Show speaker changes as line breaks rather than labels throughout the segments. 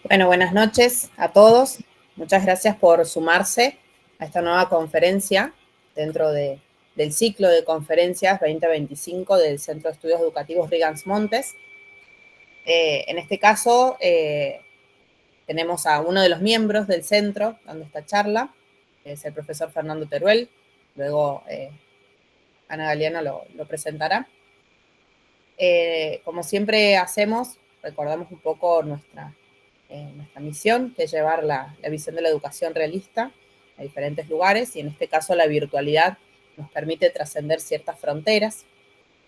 Bueno, buenas noches a todos. Muchas gracias por sumarse a esta nueva conferencia dentro del ciclo de conferencias 2025 del Centro de Estudios Educativos Rigans Montes. En este caso, tenemos a uno de los miembros del centro dando esta charla, que es el profesor Fernando Teruel. Luego Ana Galeano lo presentará. Como siempre hacemos, recordamos un poco nuestra misión, que es llevar la visión de la educación realista a diferentes lugares, y en este caso la virtualidad nos permite trascender ciertas fronteras,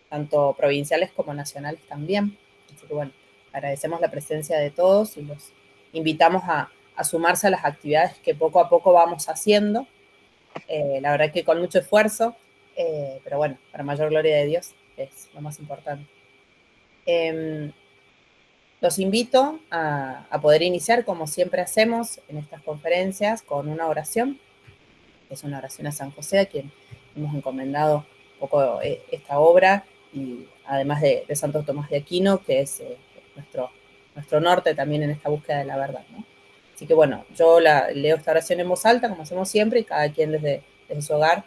tanto provinciales como nacionales también. Así que bueno, agradecemos la presencia de todos y los invitamos a sumarse a las actividades que poco a poco vamos haciendo, la verdad que con mucho esfuerzo, pero bueno, para mayor gloria de Dios, es lo más importante. Los invito a poder iniciar, como siempre hacemos en estas conferencias, con una oración. Es una oración a San José, a quien hemos encomendado un poco esta obra, y además de Santo Tomás de Aquino, que es nuestro norte también en esta búsqueda de la verdad, ¿no? Así que bueno, yo leo esta oración en voz alta, como hacemos siempre, y cada quien desde su hogar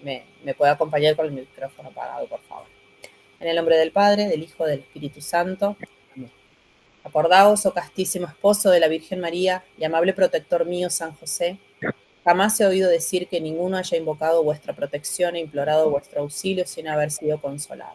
me puede acompañar con el micrófono apagado, por favor. En el nombre del Padre, del Hijo, del Espíritu Santo. Amén. Acordaos, oh castísimo esposo de la Virgen María y amable protector mío, San José, jamás he oído decir que ninguno haya invocado vuestra protección e implorado vuestro auxilio sin haber sido consolado.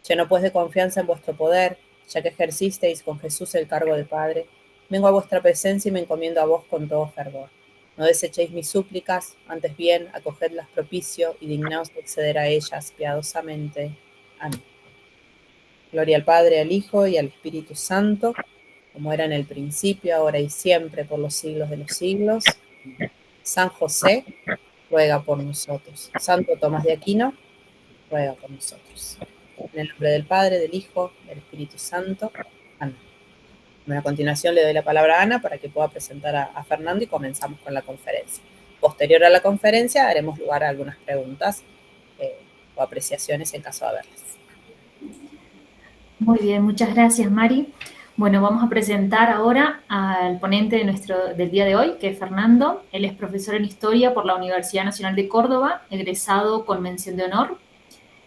Lleno pues de confianza en vuestro poder, ya que ejercisteis con Jesús el cargo de Padre, vengo a vuestra presencia y me encomiendo a vos con todo fervor. No desechéis mis súplicas, antes bien, acogedlas propicio y dignaos de acceder a ellas piadosamente. Amén. Gloria al Padre, al Hijo y al Espíritu Santo, como era en el principio, ahora y siempre, por los siglos de los siglos. San José, ruega por nosotros. Santo Tomás de Aquino, ruega por nosotros. En el nombre del Padre, del Hijo, del Espíritu Santo. Amén. Bueno, a continuación le doy la palabra a Ana para que pueda presentar a Fernando y comenzamos con la conferencia. Posterior a la conferencia daremos lugar a algunas preguntas o apreciaciones en caso de haberlas.
Muy bien, muchas gracias, Mari. Bueno, vamos a presentar ahora al ponente del día de hoy, que es Fernando. Él es profesor en Historia por la Universidad Nacional de Córdoba, egresado con mención de honor.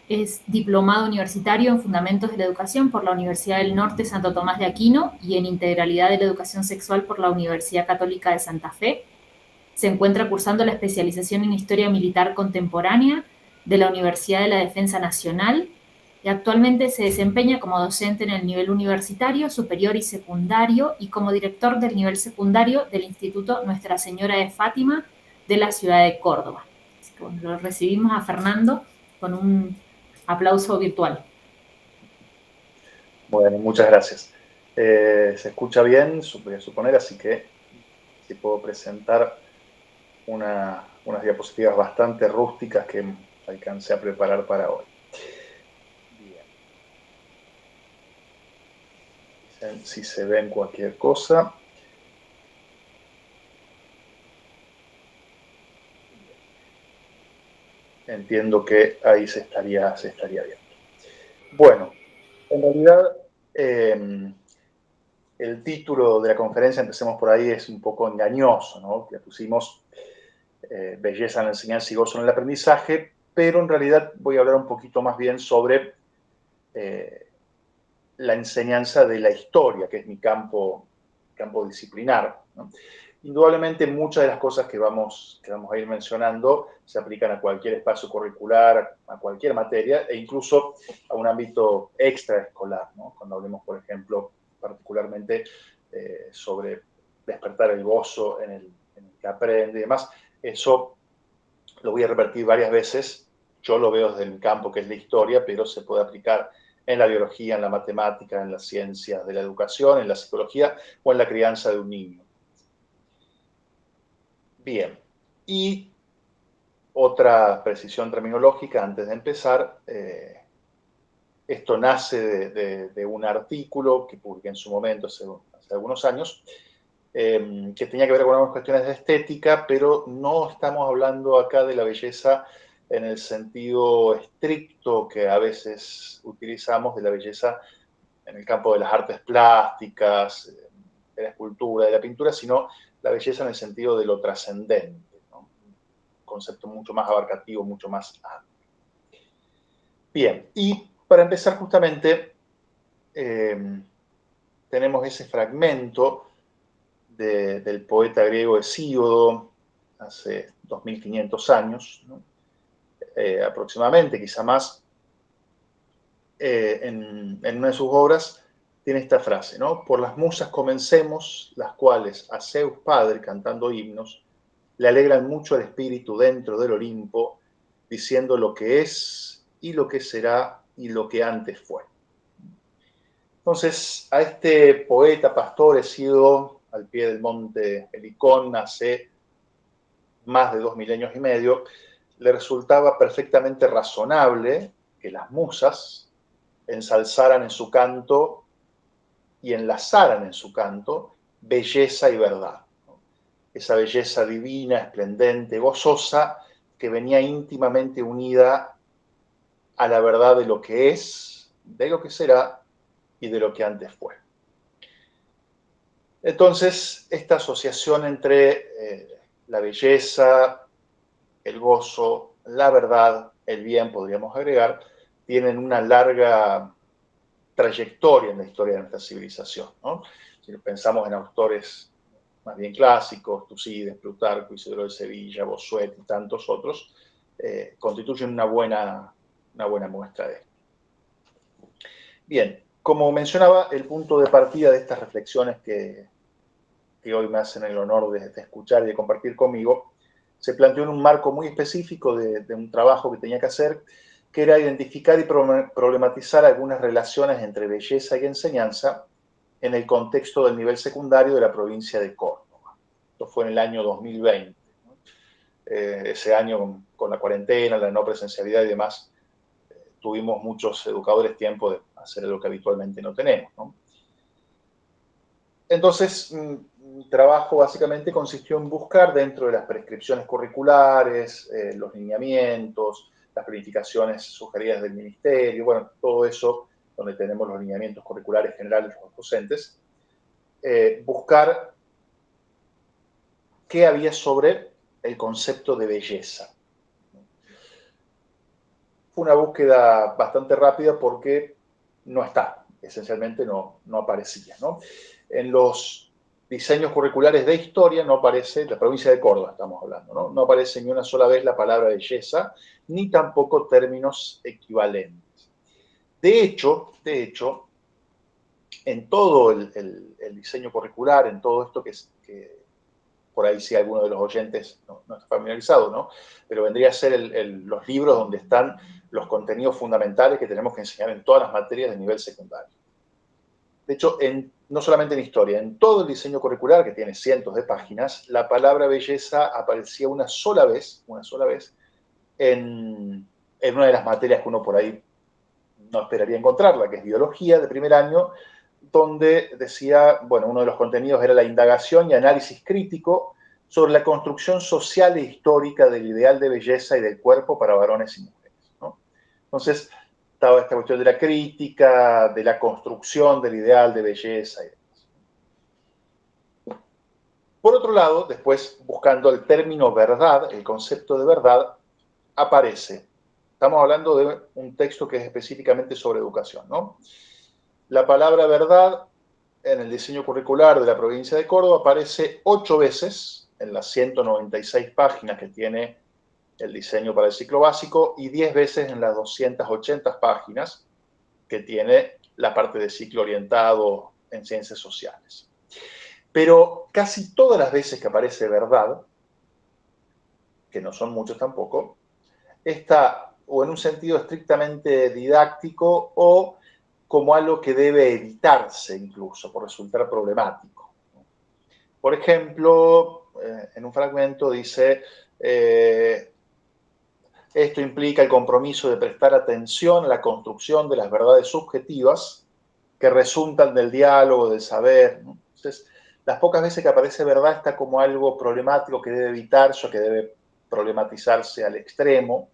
Es diplomado universitario en Fundamentos de la Educación por la Universidad del Norte Santo Tomás de Aquino y en Integralidad de la Educación Sexual por la Universidad Católica de Santa Fe. Se encuentra cursando la especialización en Historia Militar Contemporánea de la Universidad de la Defensa Nacional, y actualmente se desempeña como docente en el nivel universitario, superior y secundario, y como director del nivel secundario del Instituto Nuestra Señora de Fátima de la ciudad de Córdoba. Así que bueno, lo recibimos a Fernando con un aplauso virtual.
Bueno, muchas gracias. Se escucha bien, voy a suponer, así que si puedo presentar unas diapositivas bastante rústicas que alcancé a preparar para hoy. Bien. Si se ven cualquier cosa. Entiendo que ahí se estaría viendo. Bueno, en realidad el título de la conferencia, empecemos por ahí, es un poco engañoso, ¿no? Le pusimos belleza en la enseñanza y gozo en el aprendizaje, pero en realidad voy a hablar un poquito más bien sobre la enseñanza de la historia, que es mi campo disciplinar, ¿no? Indudablemente muchas de las cosas que vamos a ir mencionando se aplican a cualquier espacio curricular, a cualquier materia, e incluso a un ámbito extraescolar, ¿no? Cuando hablemos, por ejemplo, particularmente sobre despertar el gozo en el que aprende y demás, eso lo voy a repetir varias veces. Yo lo veo desde mi campo, que es la historia, pero se puede aplicar en la biología, en la matemática, en las ciencias de la educación, en la psicología o en la crianza de un niño. Bien, y otra precisión terminológica antes de empezar. Esto nace de un artículo que publiqué en su momento hace algunos años, que tenía que ver con algunas cuestiones de estética, pero no estamos hablando acá de la belleza en el sentido estricto que a veces utilizamos, de la belleza en el campo de las artes plásticas, la escultura, de la pintura, sino la belleza en el sentido de lo trascendente, ¿no? Un concepto mucho más abarcativo, mucho más amplio. Bien, y para empezar justamente tenemos ese fragmento del poeta griego Hesíodo, hace 2500 años, ¿no? Aproximadamente, quizá más, en una de sus obras, tiene esta frase, ¿no? Por las musas comencemos, las cuales a Zeus Padre, cantando himnos, le alegran mucho el espíritu dentro del Olimpo, diciendo lo que es y lo que será y lo que antes fue. Entonces, a este poeta pastor Hesíodo, al pie del monte Helicón, hace más de 2 milenios y medio, le resultaba perfectamente razonable que las musas ensalzaran en su canto y enlazaran en su canto belleza y verdad. Esa belleza divina, esplendente, gozosa, que venía íntimamente unida a la verdad de lo que es, de lo que será y de lo que antes fue. Entonces, esta asociación entre la belleza, el gozo, la verdad, el bien, podríamos agregar, tienen una larga trayectoria en la historia de nuestra civilización, ¿no? Si pensamos en autores más bien clásicos, Tucídides, Plutarco, Isidoro de Sevilla, Bossuet y tantos otros, constituyen una buena muestra de esto. Bien, como mencionaba, el punto de partida de estas reflexiones que hoy me hacen el honor de escuchar y de compartir conmigo, se planteó en un marco muy específico de un trabajo que tenía que hacer, que era identificar y problematizar algunas relaciones entre belleza y enseñanza en el contexto del nivel secundario de la provincia de Córdoba. Esto fue en el año 2020. Ese año, con la cuarentena, la no presencialidad y demás, tuvimos muchos educadores tiempo de hacer lo que habitualmente no tenemos, ¿no? Entonces, mi trabajo básicamente consistió en buscar dentro de las prescripciones curriculares, los lineamientos, las planificaciones sugeridas del ministerio, bueno, todo eso donde tenemos los lineamientos curriculares generales de los docentes, buscar qué había sobre el concepto de belleza. Fue una búsqueda bastante rápida porque no está, esencialmente no aparecía, ¿no? En los diseños curriculares de historia no aparece, la provincia de Córdoba estamos hablando, ¿no? No aparece ni una sola vez la palabra belleza, ni tampoco términos equivalentes. De hecho, en todo el diseño curricular, en todo esto que por ahí si alguno de los oyentes no está familiarizado, ¿no? Pero vendría a ser los libros donde están los contenidos fundamentales que tenemos que enseñar en todas las materias de nivel secundario. De hecho, no solamente en historia, en todo el diseño curricular, que tiene cientos de páginas, la palabra belleza aparecía una sola vez en una de las materias que uno por ahí no esperaría encontrarla, que es biología de primer año, donde decía, bueno, uno de los contenidos era la indagación y análisis crítico sobre la construcción social e histórica del ideal de belleza y del cuerpo para varones y mujeres, ¿no? Entonces, estaba esta cuestión de la crítica, de la construcción del ideal de belleza y demás. Por otro lado, después, buscando el término verdad, el concepto de verdad, aparece. Estamos hablando de un texto que es específicamente sobre educación, ¿no? La palabra verdad en el diseño curricular de la provincia de Córdoba aparece 8 veces en las 196 páginas que tiene el diseño para el ciclo básico y 10 veces en las 280 páginas que tiene la parte de ciclo orientado en ciencias sociales. Pero casi todas las veces que aparece verdad, que no son muchos tampoco, está o en un sentido estrictamente didáctico o como algo que debe evitarse incluso por resultar problemático. Por ejemplo, en un fragmento dice, esto implica el compromiso de prestar atención a la construcción de las verdades subjetivas que resultan del diálogo, del saber, ¿no? Entonces, las pocas veces que aparece verdad está como algo problemático que debe evitarse o que debe problematizarse al extremo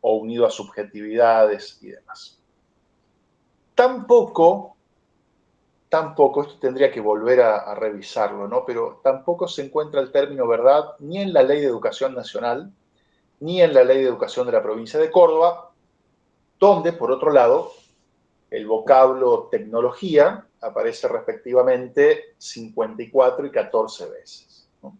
o unido a subjetividades y demás. Tampoco tampoco, esto tendría que volver a revisarlo, ¿no? Pero tampoco se encuentra el término verdad ni en la Ley de Educación Nacional, ni en la Ley de Educación de la provincia de Córdoba, donde, por otro lado, el vocablo tecnología aparece respectivamente 54 y 14 veces, ¿no?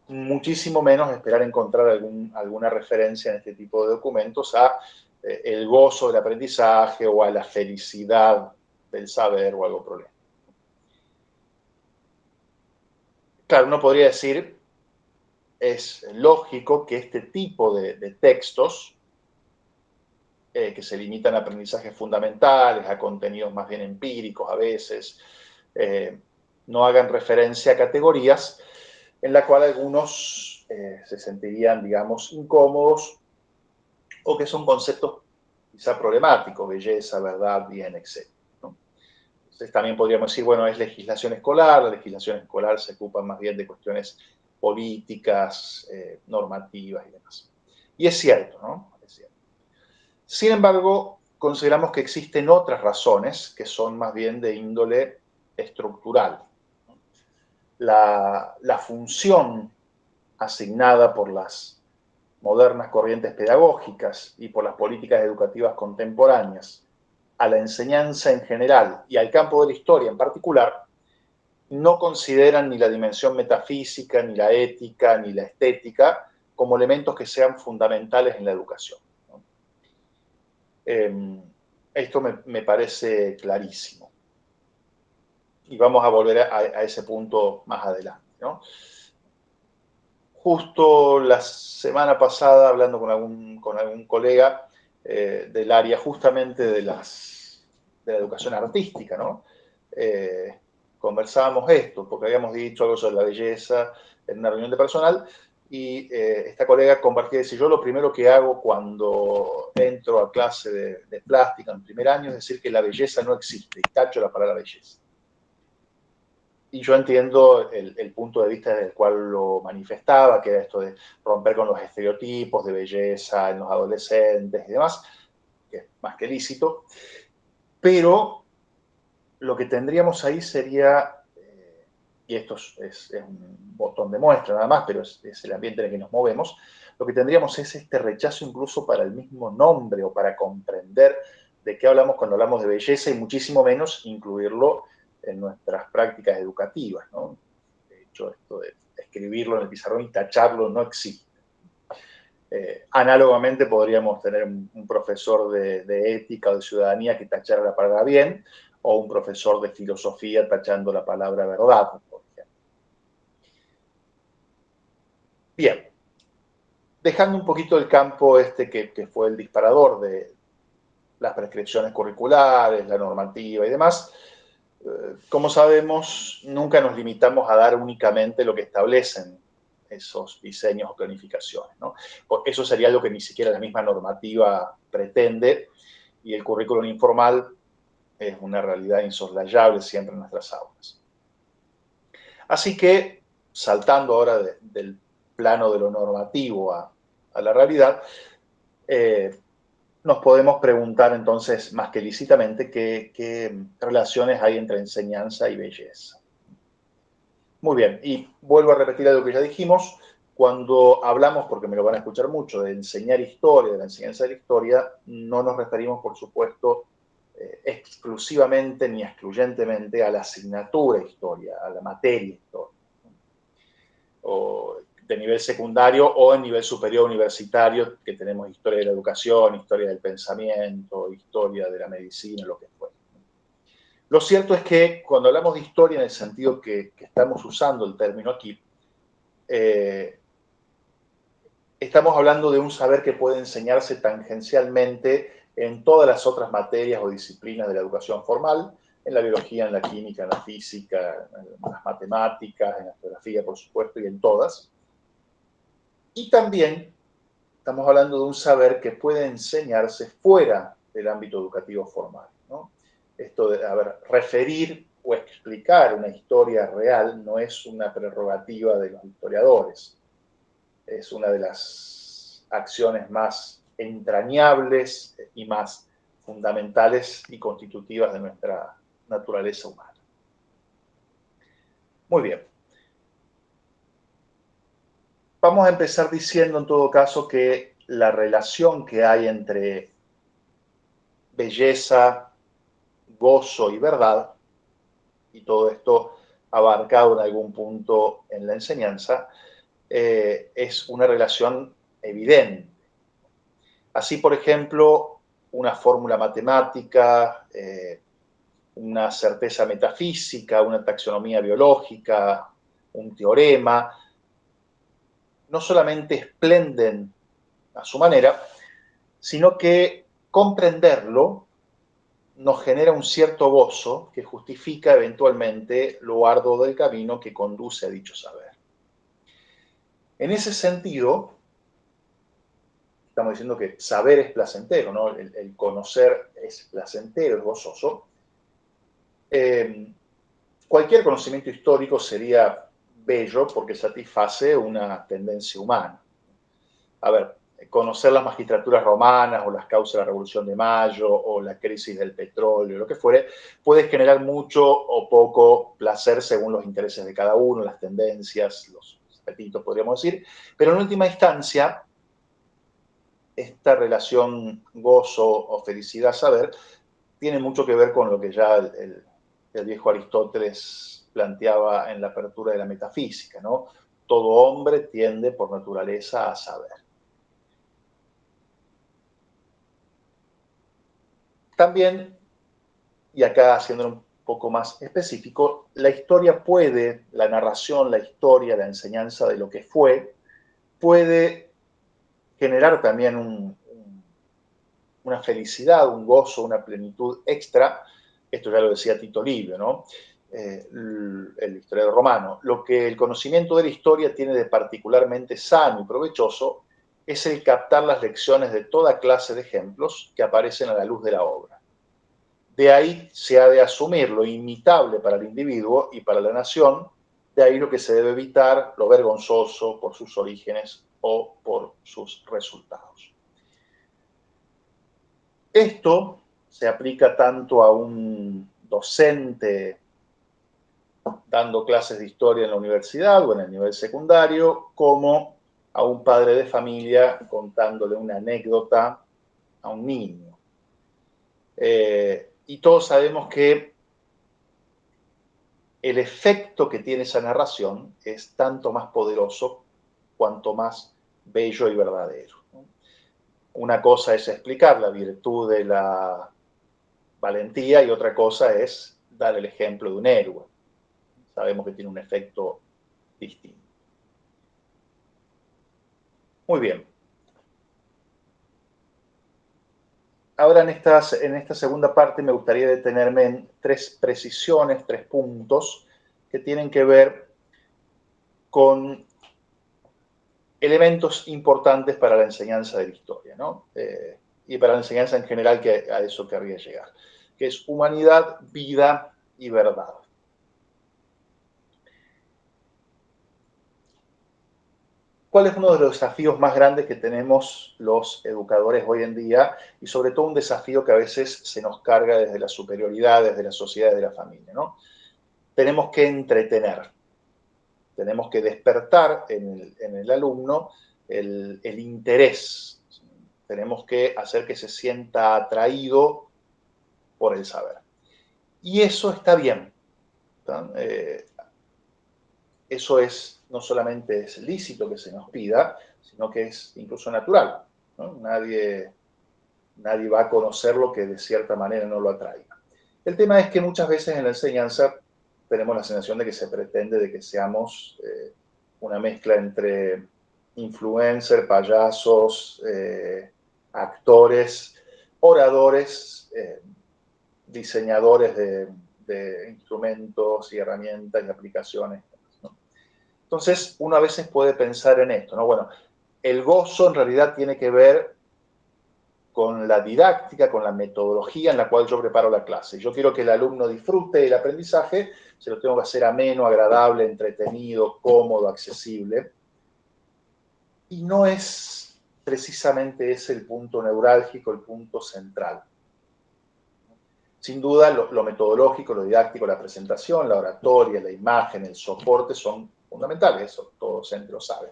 Muchísimo menos esperar encontrar alguna referencia en este tipo de documentos a el gozo del aprendizaje o a la felicidad del saber o algo por el estilo. Claro, uno podría decir, es lógico que este tipo de textos, que se limitan a aprendizajes fundamentales, a contenidos más bien empíricos a veces, no hagan referencia a categorías en la cual algunos se sentirían, digamos, incómodos o que son conceptos quizá problemáticos, belleza, verdad, bien, etc., ¿no? Entonces también podríamos decir, bueno, es legislación escolar, la legislación escolar se ocupa más bien de cuestiones políticas, normativas y demás. Y es cierto, ¿no? Es cierto. Sin embargo, consideramos que existen otras razones que son más bien de índole estructural. La función asignada por las modernas corrientes pedagógicas y por las políticas educativas contemporáneas a la enseñanza en general y al campo de la historia en particular, no consideran ni la dimensión metafísica, ni la ética, ni la estética como elementos que sean fundamentales en la educación. Esto me parece clarísimo. Y vamos a volver a ese punto más adelante, ¿no? Justo la semana pasada, hablando con algún colega del área justamente de la educación artística, ¿no? Conversábamos esto, porque habíamos dicho algo sobre la belleza en una reunión de personal, y esta colega compartía, dice, yo lo primero que hago cuando entro a clase de plástica en primer año es decir que la belleza no existe, y tacho la palabra belleza. Y yo entiendo el punto de vista desde el cual lo manifestaba, que era esto de romper con los estereotipos de belleza en los adolescentes y demás, que es más que lícito, pero lo que tendríamos ahí sería, y esto es un botón de muestra nada más, pero es el ambiente en el que nos movemos, lo que tendríamos es este rechazo incluso para el mismo nombre o para comprender de qué hablamos cuando hablamos de belleza y muchísimo menos incluirlo en nuestras prácticas educativas, ¿no? De hecho, esto de escribirlo en el pizarrón y tacharlo no existe. Análogamente podríamos tener un profesor de ética o de ciudadanía que tachara la palabra bien, o un profesor de filosofía tachando la palabra verdad, por ejemplo. Bien, dejando un poquito el campo este que fue el disparador de las prescripciones curriculares, la normativa y demás, como sabemos, nunca nos limitamos a dar únicamente lo que establecen esos diseños o planificaciones, ¿no? Eso sería algo que ni siquiera la misma normativa pretende, y el currículum informal es una realidad insoslayable siempre en nuestras aulas. Así que, saltando ahora del plano de lo normativo a la realidad, nos podemos preguntar entonces, más que lícitamente, qué relaciones hay entre enseñanza y belleza. Muy bien, y vuelvo a repetir algo que ya dijimos, cuando hablamos, porque me lo van a escuchar mucho, de enseñar historia, de la enseñanza de la historia, no nos referimos, por supuesto, exclusivamente ni excluyentemente a la asignatura historia, a la materia historia, o de nivel secundario o en nivel superior universitario, que tenemos historia de la educación, historia del pensamiento, historia de la medicina, lo que fuera. Lo cierto es que cuando hablamos de historia en el sentido que estamos usando el término aquí, estamos hablando de un saber que puede enseñarse tangencialmente en todas las otras materias o disciplinas de la educación formal, en la biología, en la química, en la física, en las matemáticas, en la geografía, por supuesto, y en todas. Y también estamos hablando de un saber que puede enseñarse fuera del ámbito educativo formal, ¿no? Esto de, referir o explicar una historia real no es una prerrogativa de los historiadores. Es una de las acciones más entrañables y más fundamentales y constitutivas de nuestra naturaleza humana. Muy bien. Vamos a empezar diciendo en todo caso que la relación que hay entre belleza, gozo y verdad, y todo esto abarcado en algún punto en la enseñanza, es una relación evidente. Así, por ejemplo, una fórmula matemática, una certeza metafísica, una taxonomía biológica, un teorema, no solamente esplenden a su manera, sino que comprenderlo nos genera un cierto gozo que justifica eventualmente lo arduo del camino que conduce a dicho saber. En ese sentido, estamos diciendo que saber es placentero, ¿no? El conocer es placentero, es gozoso. Cualquier conocimiento histórico sería bello porque satisface una tendencia humana. A ver, conocer las magistraturas romanas o las causas de la Revolución de Mayo o la crisis del petróleo, lo que fuere, puede generar mucho o poco placer según los intereses de cada uno, las tendencias, los apetitos, podríamos decir, pero en última instancia, esta relación gozo o felicidad-saber tiene mucho que ver con lo que ya el viejo Aristóteles planteaba en la apertura de la metafísica, ¿no? Todo hombre tiende por naturaleza a saber. También, y acá haciéndolo un poco más específico, la historia puede, la narración, la historia, la enseñanza de lo que fue, puede generar también una felicidad, un gozo, una plenitud extra. Esto ya lo decía Tito Livio, ¿no? El historiador romano. Lo que el conocimiento de la historia tiene de particularmente sano y provechoso es el captar las lecciones de toda clase de ejemplos que aparecen a la luz de la obra. De ahí se ha de asumir lo imitable para el individuo y para la nación, de ahí lo que se debe evitar, lo vergonzoso por sus orígenes o por sus resultados. Esto se aplica tanto a un docente dando clases de historia en la universidad o en el nivel secundario, como a un padre de familia contándole una anécdota a un niño. Y todos sabemos que el efecto que tiene esa narración es tanto más poderoso cuanto más bello y verdadero. Una cosa es explicar la virtud de la valentía y otra cosa es dar el ejemplo de un héroe. Sabemos que tiene un efecto distinto. Muy bien. Ahora en esta segunda parte me gustaría detenerme en tres precisiones, tres puntos que tienen que ver con elementos importantes para la enseñanza de la historia, ¿no? Y para la enseñanza en general, que a eso querría llegar, que es humanidad, vida y verdad. ¿Cuál es uno de los desafíos más grandes que tenemos los educadores hoy en día? Y sobre todo un desafío que a veces se nos carga desde la superioridad, desde la sociedad, desde la familia, ¿no? Tenemos que entretener, tenemos que despertar en el alumno el interés, tenemos que hacer que se sienta atraído por el saber. Y eso está bien. Eso no solamente es lícito que se nos pida, sino que es incluso natural, ¿no? Nadie va a conocer lo que de cierta manera no lo atraiga. El tema es que muchas veces en la enseñanza tenemos la sensación de que se pretende de que seamos una mezcla entre influencer, payasos, actores, oradores, diseñadores de instrumentos y herramientas y aplicaciones. Entonces, uno a veces puede pensar en esto, ¿no? Bueno, el gozo en realidad tiene que ver con la didáctica, con la metodología en la cual yo preparo la clase. Yo quiero que el alumno disfrute el aprendizaje, se lo tengo que hacer ameno, agradable, entretenido, cómodo, accesible. Y no es precisamente ese el punto neurálgico, el punto central. Sin duda, lo metodológico, lo didáctico, la presentación, la oratoria, la imagen, el soporte son fundamentales, eso todo docente lo sabe.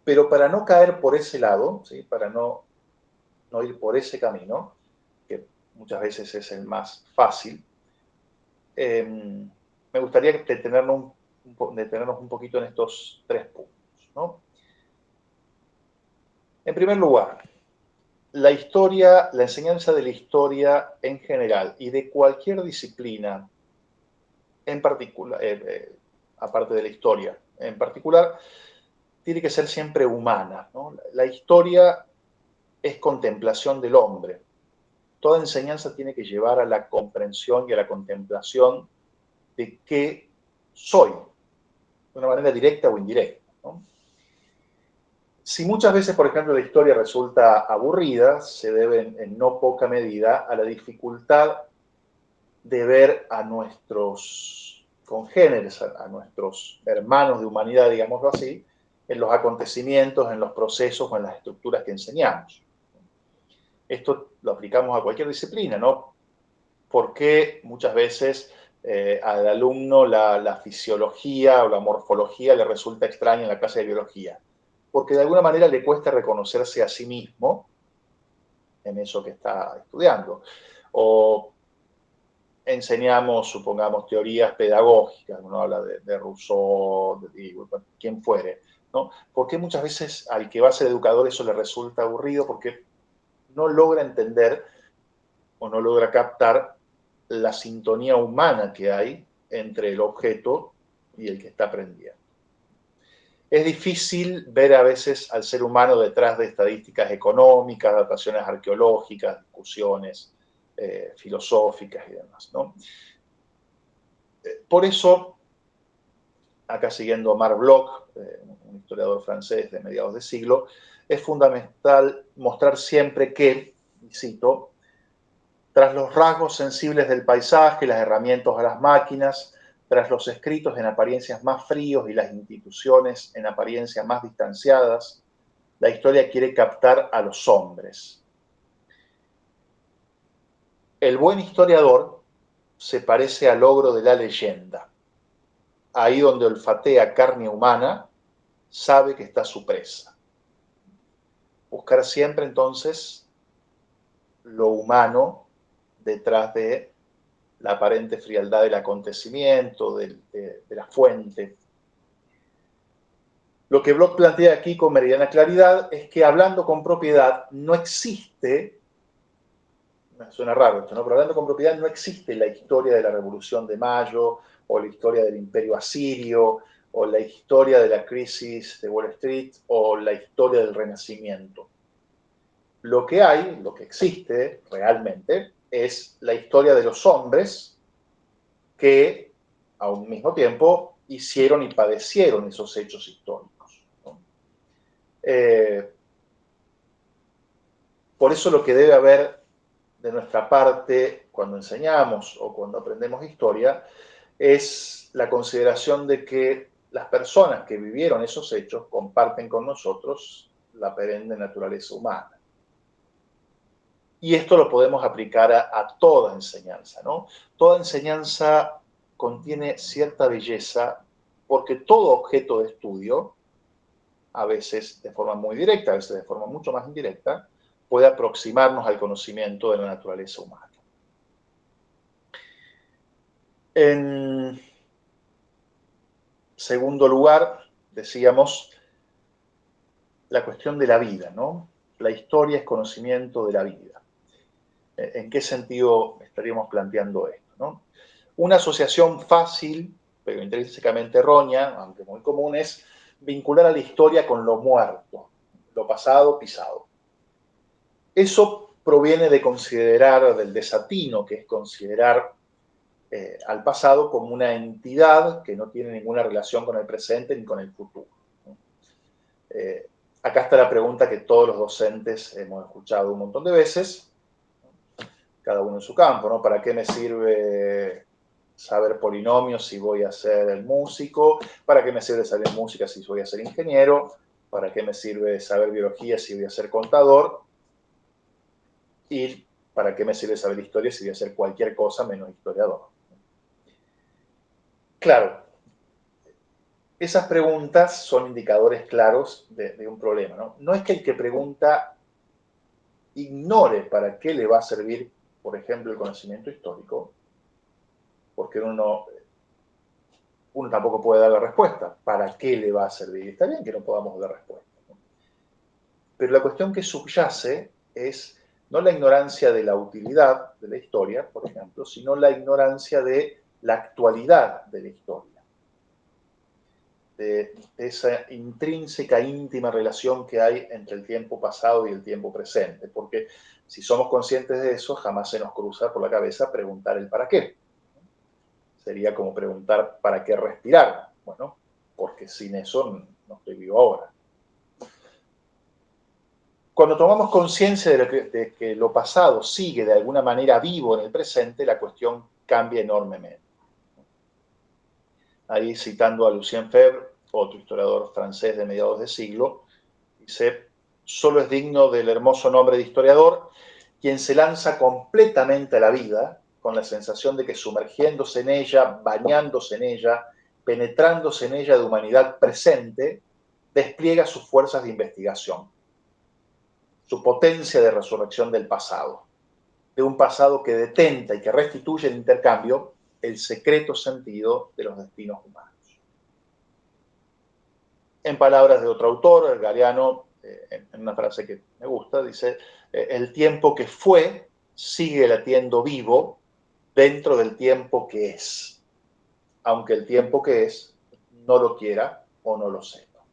Pero para no caer por ese lado, ¿sí? Para no ir por ese camino, que muchas veces es el más fácil, me gustaría detenernos un poquito en estos 3 puntos, ¿no? En primer lugar, la historia, la enseñanza de la historia en general y de cualquier disciplina en particular, aparte de la historia en particular, tiene que ser siempre humana, ¿no? La historia es contemplación del hombre. Toda enseñanza tiene que llevar a la comprensión y a la contemplación de qué soy, de una manera directa o indirecta, ¿no? Si muchas veces, por ejemplo, la historia resulta aburrida, se debe en no poca medida a la dificultad de ver a nuestros congéneres, a nuestros hermanos de humanidad, digámoslo así, en los acontecimientos, en los procesos o en las estructuras que enseñamos. Esto lo aplicamos a cualquier disciplina, ¿no? ¿Por qué muchas veces al alumno la fisiología o la morfología le resulta extraña en la clase de biología? Porque de alguna manera le cuesta reconocerse a sí mismo en eso que está estudiando. O enseñamos, supongamos, teorías pedagógicas, uno habla de Rousseau, de quien fuere, ¿no? ¿Por qué muchas veces al que va a ser educador eso le resulta aburrido? Porque no logra entender o no logra captar la sintonía humana que hay entre el objeto y el que está aprendiendo. Es difícil ver a veces al ser humano detrás de estadísticas económicas, dataciones arqueológicas, discusiones filosóficas y demás, ¿no? Por eso, acá siguiendo a Marc Bloch, un historiador francés de mediados de siglo, es fundamental mostrar siempre que, y cito, tras los rasgos sensibles del paisaje, las herramientas a las máquinas, tras los escritos en apariencias más fríos y las instituciones en apariencia más distanciadas, la historia quiere captar a los hombres. El buen historiador se parece al ogro de la leyenda. Ahí donde olfatea carne humana, sabe que está su presa. Buscar siempre entonces lo humano detrás de la aparente frialdad del acontecimiento, de la fuente. Lo que Bloch plantea aquí con meridiana claridad es que hablando con propiedad no existe, suena raro esto, ¿no? Pero hablando con propiedad no existe la historia de la Revolución de Mayo, o la historia del Imperio Asirio, o la historia de la crisis de Wall Street, o la historia del Renacimiento. Lo que hay, lo que existe realmente, es la historia de los hombres que a un mismo tiempo hicieron y padecieron esos hechos históricos, ¿no? Por eso lo que debe haber de nuestra parte cuando enseñamos o cuando aprendemos historia es la consideración de que las personas que vivieron esos hechos comparten con nosotros la perenne naturaleza humana. Y esto lo podemos aplicar a toda enseñanza, ¿no? Toda enseñanza contiene cierta belleza porque todo objeto de estudio, a veces de forma muy directa, a veces de forma mucho más indirecta, puede aproximarnos al conocimiento de la naturaleza humana. En segundo lugar, decíamos, la cuestión de la vida, ¿no? La historia es conocimiento de la vida. ¿En qué sentido estaríamos planteando esto, ¿no? Una asociación fácil, pero intrínsecamente errónea, aunque muy común, es vincular a la historia con lo muerto, lo pasado, pisado. Eso proviene de considerar, del desatino, que es considerar al pasado como una entidad que no tiene ninguna relación con el presente ni con el futuro. Acá está la pregunta que todos los docentes hemos escuchado un montón de veces, cada uno en su campo, ¿no? ¿Para qué me sirve saber polinomios si voy a ser el músico? ¿Para qué me sirve saber música si voy a ser ingeniero? ¿Para qué me sirve saber biología si voy a ser contador? Y ¿para qué me sirve saber historia si voy a ser cualquier cosa menos historiador? Claro, esas preguntas son indicadores claros de un problema, ¿no? No es que el que pregunta ignore para qué le va a servir, por ejemplo, el conocimiento histórico, porque uno tampoco puede dar la respuesta. ¿Para qué le va a servir? Está bien que no podamos dar respuesta, ¿no? Pero la cuestión que subyace es no la ignorancia de la utilidad de la historia, por ejemplo, sino la ignorancia de la actualidad de la historia, de esa intrínseca, íntima relación que hay entre el tiempo pasado y el tiempo presente. Porque si somos conscientes de eso, jamás se nos cruza por la cabeza preguntar el para qué. Sería como preguntar ¿para qué respirar? Bueno, porque sin eso no estoy vivo ahora. Cuando tomamos conciencia de que lo pasado sigue de alguna manera vivo en el presente, la cuestión cambia enormemente. Ahí, citando a Lucien Febvre, otro historiador francés de mediados de siglo, dice: solo es digno del hermoso nombre de historiador quien se lanza completamente a la vida con la sensación de que sumergiéndose en ella, bañándose en ella, penetrándose en ella de humanidad presente, despliega sus fuerzas de investigación, su potencia de resurrección del pasado, de un pasado que detenta y que restituye en intercambio el secreto sentido de los destinos humanos. En palabras de otro autor, el Galeano, en una frase que me gusta, dice: el tiempo que fue sigue latiendo vivo dentro del tiempo que es, aunque el tiempo que es no lo quiera o no lo sepa.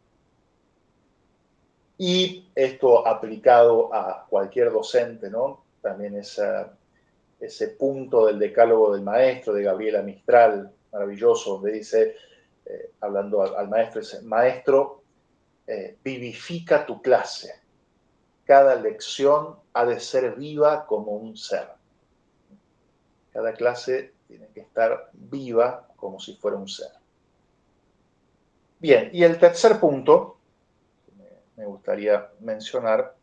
Y esto aplicado a cualquier docente, ¿no? También ese punto del decálogo del maestro, de Gabriela Mistral, maravilloso, donde dice, hablando al maestro, dice: maestro, vivifica tu clase. Cada lección ha de ser viva como un ser. Cada clase tiene que estar viva como si fuera un ser. Bien, y el tercer punto que me gustaría mencionar,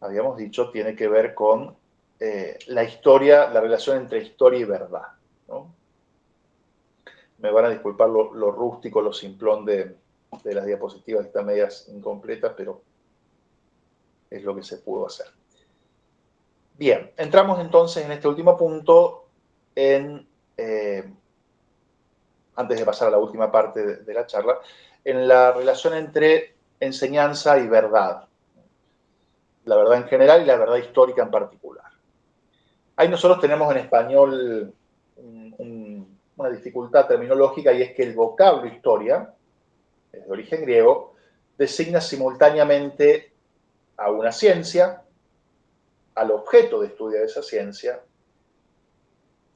habíamos dicho, tiene que ver con la historia, la relación entre historia y verdad, ¿no? Me van a disculpar lo rústico, lo simplón de las diapositivas, que están medias incompletas, pero es lo que se pudo hacer. Bien, entramos entonces en este último punto, antes de pasar a la última parte de la charla, en la relación entre enseñanza y verdad. La verdad en general y la verdad histórica en particular. Ahí nosotros tenemos en español una dificultad terminológica, y es que el vocablo historia, es de origen griego, designa simultáneamente a una ciencia, al objeto de estudio de esa ciencia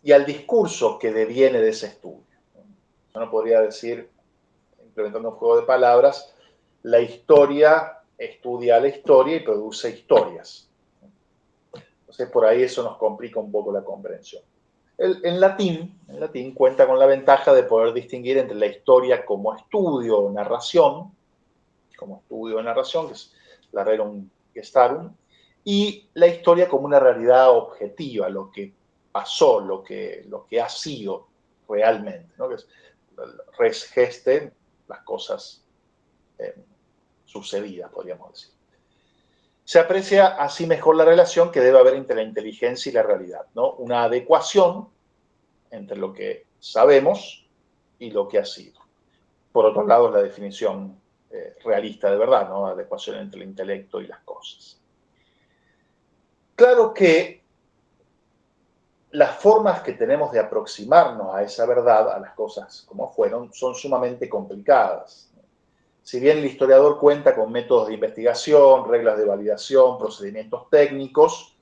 y al discurso que deviene de ese estudio. Uno podría decir, implementando un juego de palabras, la historia estudia la historia y produce historias. Entonces, por ahí eso nos complica un poco la comprensión. En latín cuenta con la ventaja de poder distinguir entre la historia como estudio o narración, que es la rerum gestarum, y la historia como una realidad objetiva, lo que pasó, lo que ha sido realmente, ¿no? Que es res geste, las cosas sucedidas, podríamos decir. Se aprecia así mejor la relación que debe haber entre la inteligencia y la realidad, ¿no? Una adecuación entre lo que sabemos y lo que ha sido. Por otro lado, es la definición realista de verdad, ¿no? Adecuación entre el intelecto y las cosas. Claro que las formas que tenemos de aproximarnos a esa verdad, a las cosas como fueron, son sumamente complicadas. Si bien el historiador cuenta con métodos de investigación, reglas de validación, procedimientos técnicos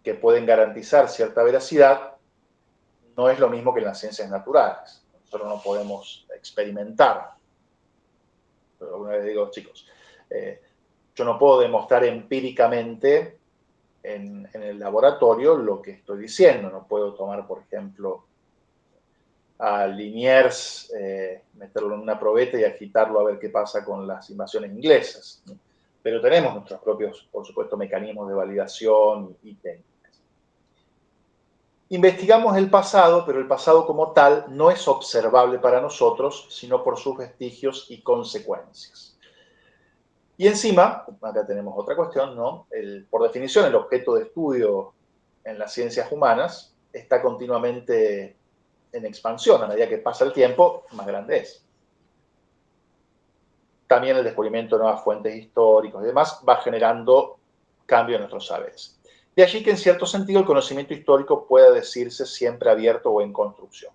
que pueden garantizar cierta veracidad, no es lo mismo que en las ciencias naturales. Nosotros no podemos experimentar. Pero alguna vez digo, chicos, yo no puedo demostrar empíricamente en el laboratorio lo que estoy diciendo. No puedo tomar, por ejemplo, a Liniers, meterlo en una probeta y agitarlo a ver qué pasa con las invasiones inglesas, ¿no? Pero tenemos nuestros propios, por supuesto, mecanismos de validación y técnicas. Investigamos el pasado, pero el pasado como tal no es observable para nosotros, sino por sus vestigios y consecuencias. Y encima, acá tenemos otra cuestión, ¿no? Por definición, el objeto de estudio en las ciencias humanas está continuamente en expansión. A medida que pasa el tiempo, más grande es. También el descubrimiento de nuevas fuentes históricas y demás va generando cambio en nuestros saberes. De allí que en cierto sentido el conocimiento histórico pueda decirse siempre abierto o en construcción.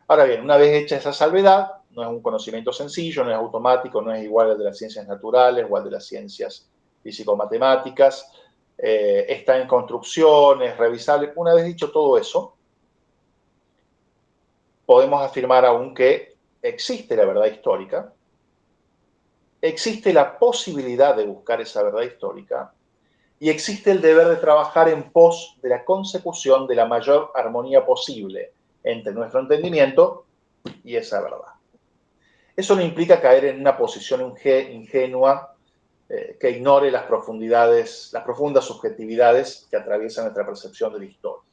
Ahora bien, una vez hecha esa salvedad, no es un conocimiento sencillo, no es automático, no es igual al de las ciencias naturales o al de las ciencias físico-matemáticas, está en construcción, es revisable. Una vez dicho todo eso, podemos afirmar aún que existe la verdad histórica, existe la posibilidad de buscar esa verdad histórica y existe el deber de trabajar en pos de la consecución de la mayor armonía posible entre nuestro entendimiento y esa verdad. Eso no implica caer en una posición ingenua que ignore las profundidades, las profundas subjetividades que atraviesan nuestra percepción de la historia.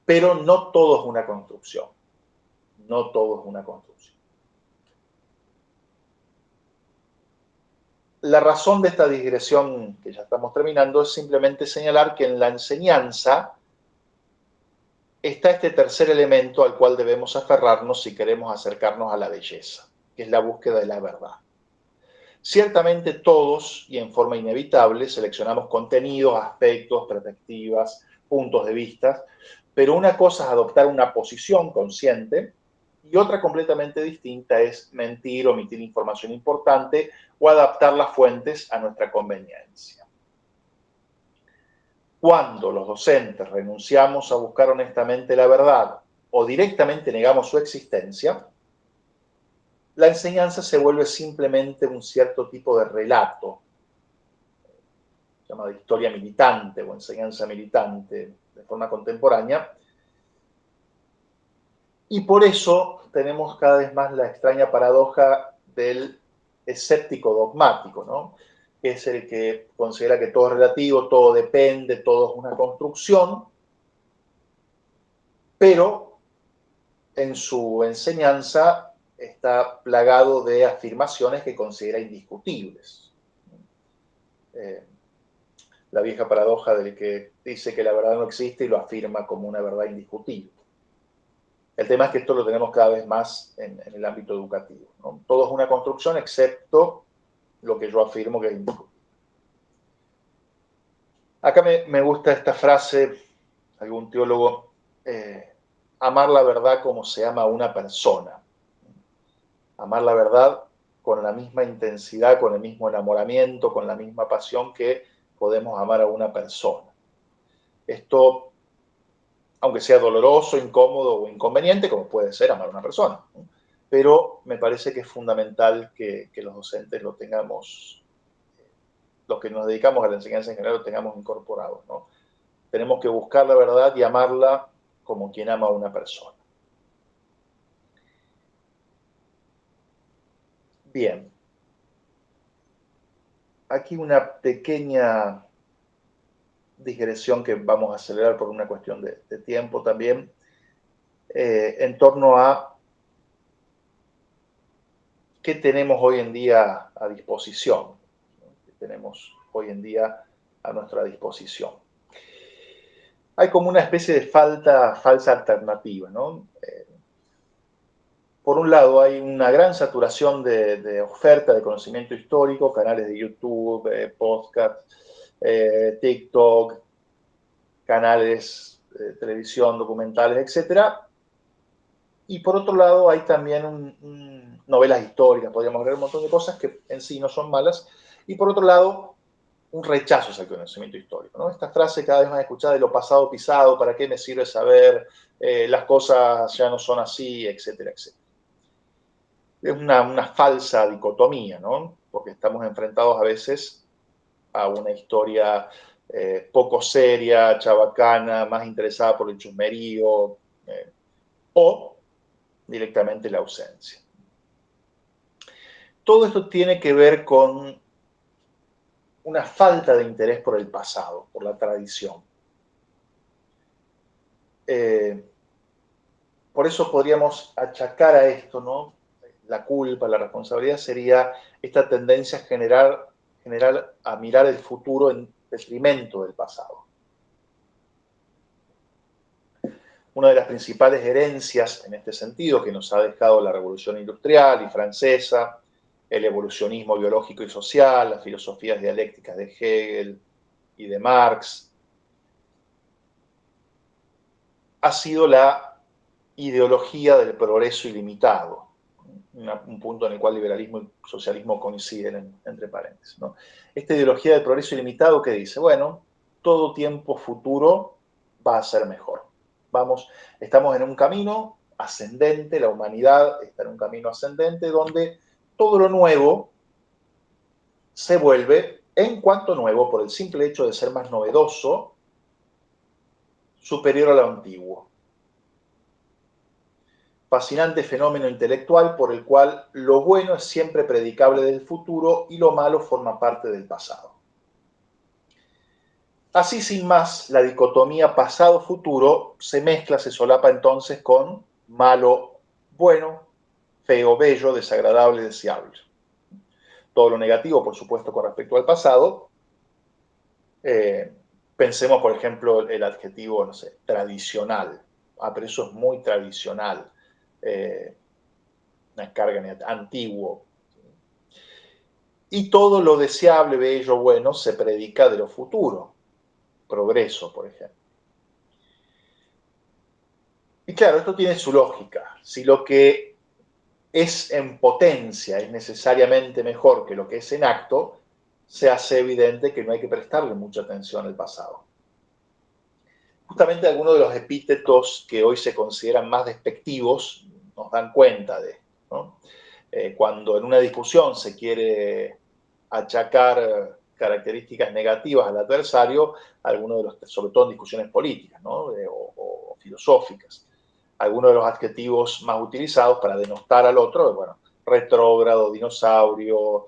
Pero no todo es una construcción. No todo es una construcción. La razón de esta digresión que ya estamos terminando es simplemente señalar que en la enseñanza está este tercer elemento al cual debemos aferrarnos si queremos acercarnos a la belleza, que es la búsqueda de la verdad. Ciertamente todos, y en forma inevitable, seleccionamos contenidos, aspectos, perspectivas, puntos de vista, pero una cosa es adoptar una posición consciente y otra completamente distinta es mentir, omitir información importante o adaptar las fuentes a nuestra conveniencia. Cuando los docentes renunciamos a buscar honestamente la verdad o directamente negamos su existencia, la enseñanza se vuelve simplemente un cierto tipo de relato, llamado historia militante o enseñanza militante de forma contemporánea, y por eso tenemos cada vez más la extraña paradoja del escéptico dogmático, ¿no? Que es el que considera que todo es relativo, todo depende, todo es una construcción, pero en su enseñanza está plagado de afirmaciones que considera indiscutibles. La vieja paradoja del que dice que la verdad no existe y lo afirma como una verdad indiscutible. El tema es que esto lo tenemos cada vez más en el ámbito educativo, ¿no? Todo es una construcción excepto lo que yo afirmo que es indiscutible. Acá me gusta esta frase, algún teólogo, amar la verdad como se ama a una persona. Amar la verdad con la misma intensidad, con el mismo enamoramiento, con la misma pasión que podemos amar a una persona. Esto, aunque sea doloroso, incómodo o inconveniente, como puede ser amar a una persona, ¿no? Pero me parece que es fundamental que los docentes lo tengamos, los que nos dedicamos a la enseñanza en general, lo tengamos incorporado, ¿no? Tenemos que buscar la verdad y amarla como quien ama a una persona. Bien. Aquí una pequeña digresión que vamos a acelerar por una cuestión de tiempo también, en torno a qué tenemos hoy en día a disposición, qué tenemos hoy en día a nuestra disposición. Hay como una especie de falsa alternativa, ¿no? Por un lado, hay una gran saturación de oferta de conocimiento histórico, canales de YouTube, podcast, TikTok, canales de televisión, documentales, etc. Y por otro lado, hay también novelas históricas, podríamos leer un montón de cosas que en sí no son malas. Y por otro lado, un rechazo hacia el conocimiento histórico, ¿no? Esta frase cada vez más escuchada de lo pasado pisado, ¿para qué me sirve saber? Las cosas ya no son así, etcétera, etcétera. Es una falsa dicotomía, ¿no? Porque estamos enfrentados a veces a una historia poco seria, chabacana, más interesada por el chusmerío, o directamente la ausencia. Todo esto tiene que ver con una falta de interés por el pasado, por la tradición. por eso podríamos achacar a esto, ¿no? La culpa, la responsabilidad sería esta tendencia general a mirar el futuro en detrimento del pasado. Una de las principales herencias en este sentido que nos ha dejado la Revolución Industrial y Francesa, el evolucionismo biológico y social, las filosofías dialécticas de Hegel y de Marx, ha sido la ideología del progreso ilimitado, un punto en el cual liberalismo y socialismo coinciden entre paréntesis, ¿no? Esta ideología del progreso ilimitado que dice, bueno, todo tiempo futuro va a ser mejor. Estamos en un camino ascendente, la humanidad está en un camino ascendente donde todo lo nuevo se vuelve, en cuanto nuevo, por el simple hecho de ser más novedoso, superior a lo antiguo. Fascinante fenómeno intelectual por el cual lo bueno es siempre predicable del futuro y lo malo forma parte del pasado. Así, sin más, la dicotomía pasado-futuro se mezcla, se solapa entonces con malo-bueno, feo-bello, desagradable-deseable. Todo lo negativo, por supuesto, con respecto al pasado. Pensemos, por ejemplo, el adjetivo, no sé, tradicional. Pero eso es muy tradicional. Una carga antiguo. Y todo lo deseable, bello, bueno, se predica de lo futuro. Progreso, por ejemplo. Y claro, esto tiene su lógica. Si lo que es en potencia es necesariamente mejor que lo que es en acto, se hace evidente que no hay que prestarle mucha atención al pasado. Justamente algunos de los epítetos que hoy se consideran más despectivos nos dan cuenta de esto, ¿no? Cuando en una discusión se quiere achacar características negativas al adversario, algunos de los, sobre todo en discusiones políticas, ¿no? o filosóficas, algunos de los adjetivos más utilizados para denostar al otro, bueno, retrógrado, dinosaurio,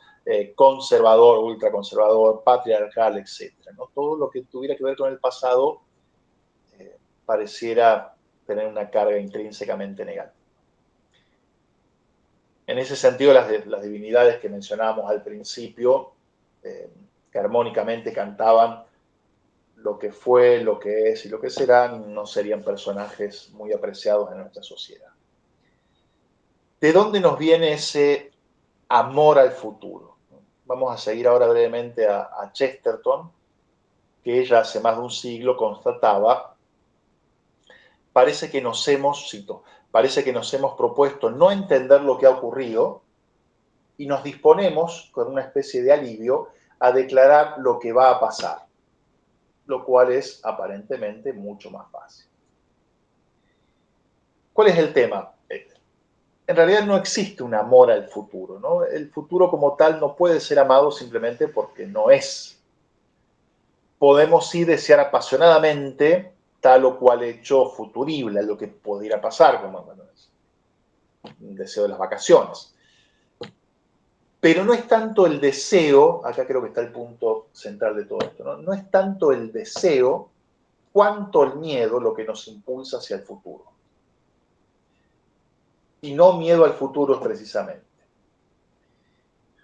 conservador, ultraconservador, patriarcal, etc., ¿no? Todo lo que tuviera que ver con el pasado pareciera tener una carga intrínsecamente negativa. En ese sentido, las divinidades que mencionábamos al principio, que armónicamente cantaban lo que fue, lo que es y lo que será, no serían personajes muy apreciados en nuestra sociedad. ¿De dónde nos viene ese amor al futuro? Vamos a seguir ahora brevemente a Chesterton, que ella hace más de un siglo constataba, parece que nos hemos propuesto no entender lo que ha ocurrido y nos disponemos, con una especie de alivio, a declarar lo que va a pasar, lo cual es aparentemente mucho más fácil. ¿Cuál es el tema? En realidad no existe un amor al futuro, ¿no? El futuro como tal no puede ser amado simplemente porque no es. Podemos sí desear apasionadamente tal o cual hecho futurible, lo que pudiera pasar, como bueno, un deseo de las vacaciones. Pero no es tanto el deseo, acá creo que está el punto central de todo esto, ¿no? No es tanto el deseo cuanto el miedo lo que nos impulsa hacia el futuro. Y no miedo al futuro precisamente.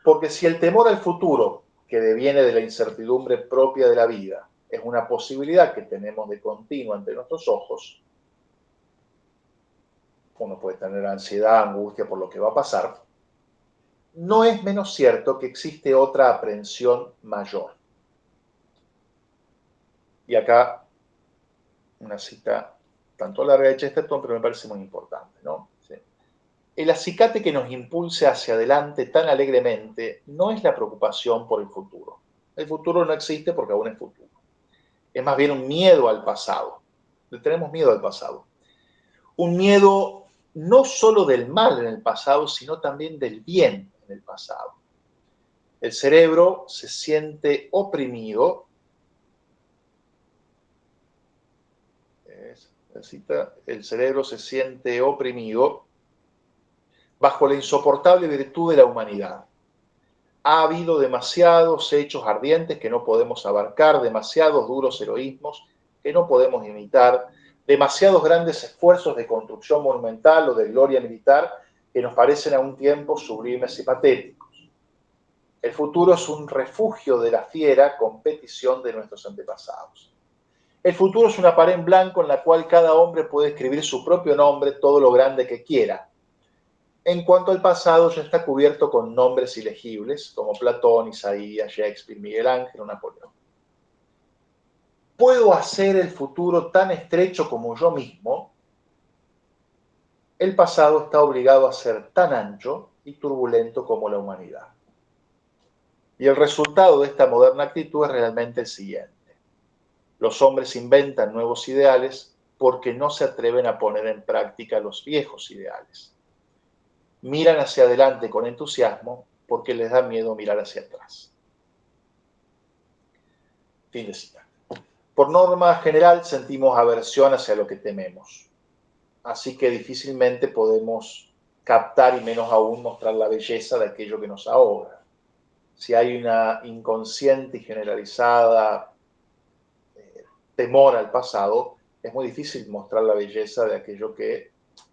Porque si el temor al futuro, que deviene de la incertidumbre propia de la vida, es una posibilidad que tenemos de continuo ante nuestros ojos, uno puede tener ansiedad, angustia por lo que va a pasar, no es menos cierto que existe otra aprensión mayor. Y acá una cita tanto larga de Chesterton, pero me parece muy importante, ¿no? Sí. El acicate que nos impulse hacia adelante tan alegremente no es la preocupación por el futuro. El futuro no existe porque aún es futuro. Es más bien un miedo al pasado. Le tenemos miedo al pasado. Un miedo no solo del mal en el pasado, sino también del bien en el pasado. El cerebro se siente oprimido. El cerebro se siente oprimido bajo la insoportable virtud de la humanidad. Ha habido demasiados hechos ardientes que no podemos abarcar, demasiados duros heroísmos que no podemos imitar, demasiados grandes esfuerzos de construcción monumental o de gloria militar que nos parecen a un tiempo sublimes y patéticos. El futuro es un refugio de la fiera competición de nuestros antepasados. El futuro es una pared en blanco en la cual cada hombre puede escribir su propio nombre, todo lo grande que quiera. En cuanto al pasado, ya está cubierto con nombres ilegibles, como Platón, Isaías, Shakespeare, Miguel Ángel o Napoleón. ¿Puedo hacer el futuro tan estrecho como yo mismo? El pasado está obligado a ser tan ancho y turbulento como la humanidad. Y el resultado de esta moderna actitud es realmente el siguiente. Los hombres inventan nuevos ideales porque no se atreven a poner en práctica los viejos ideales. Miran hacia adelante con entusiasmo porque les da miedo mirar hacia atrás. Fin de cita. Por norma general sentimos aversión hacia lo que tememos. Así que difícilmente podemos captar y menos aún mostrar la belleza de aquello que nos ahoga. Si hay una inconsciente y generalizada temor al pasado, es muy difícil mostrar la belleza de aquello que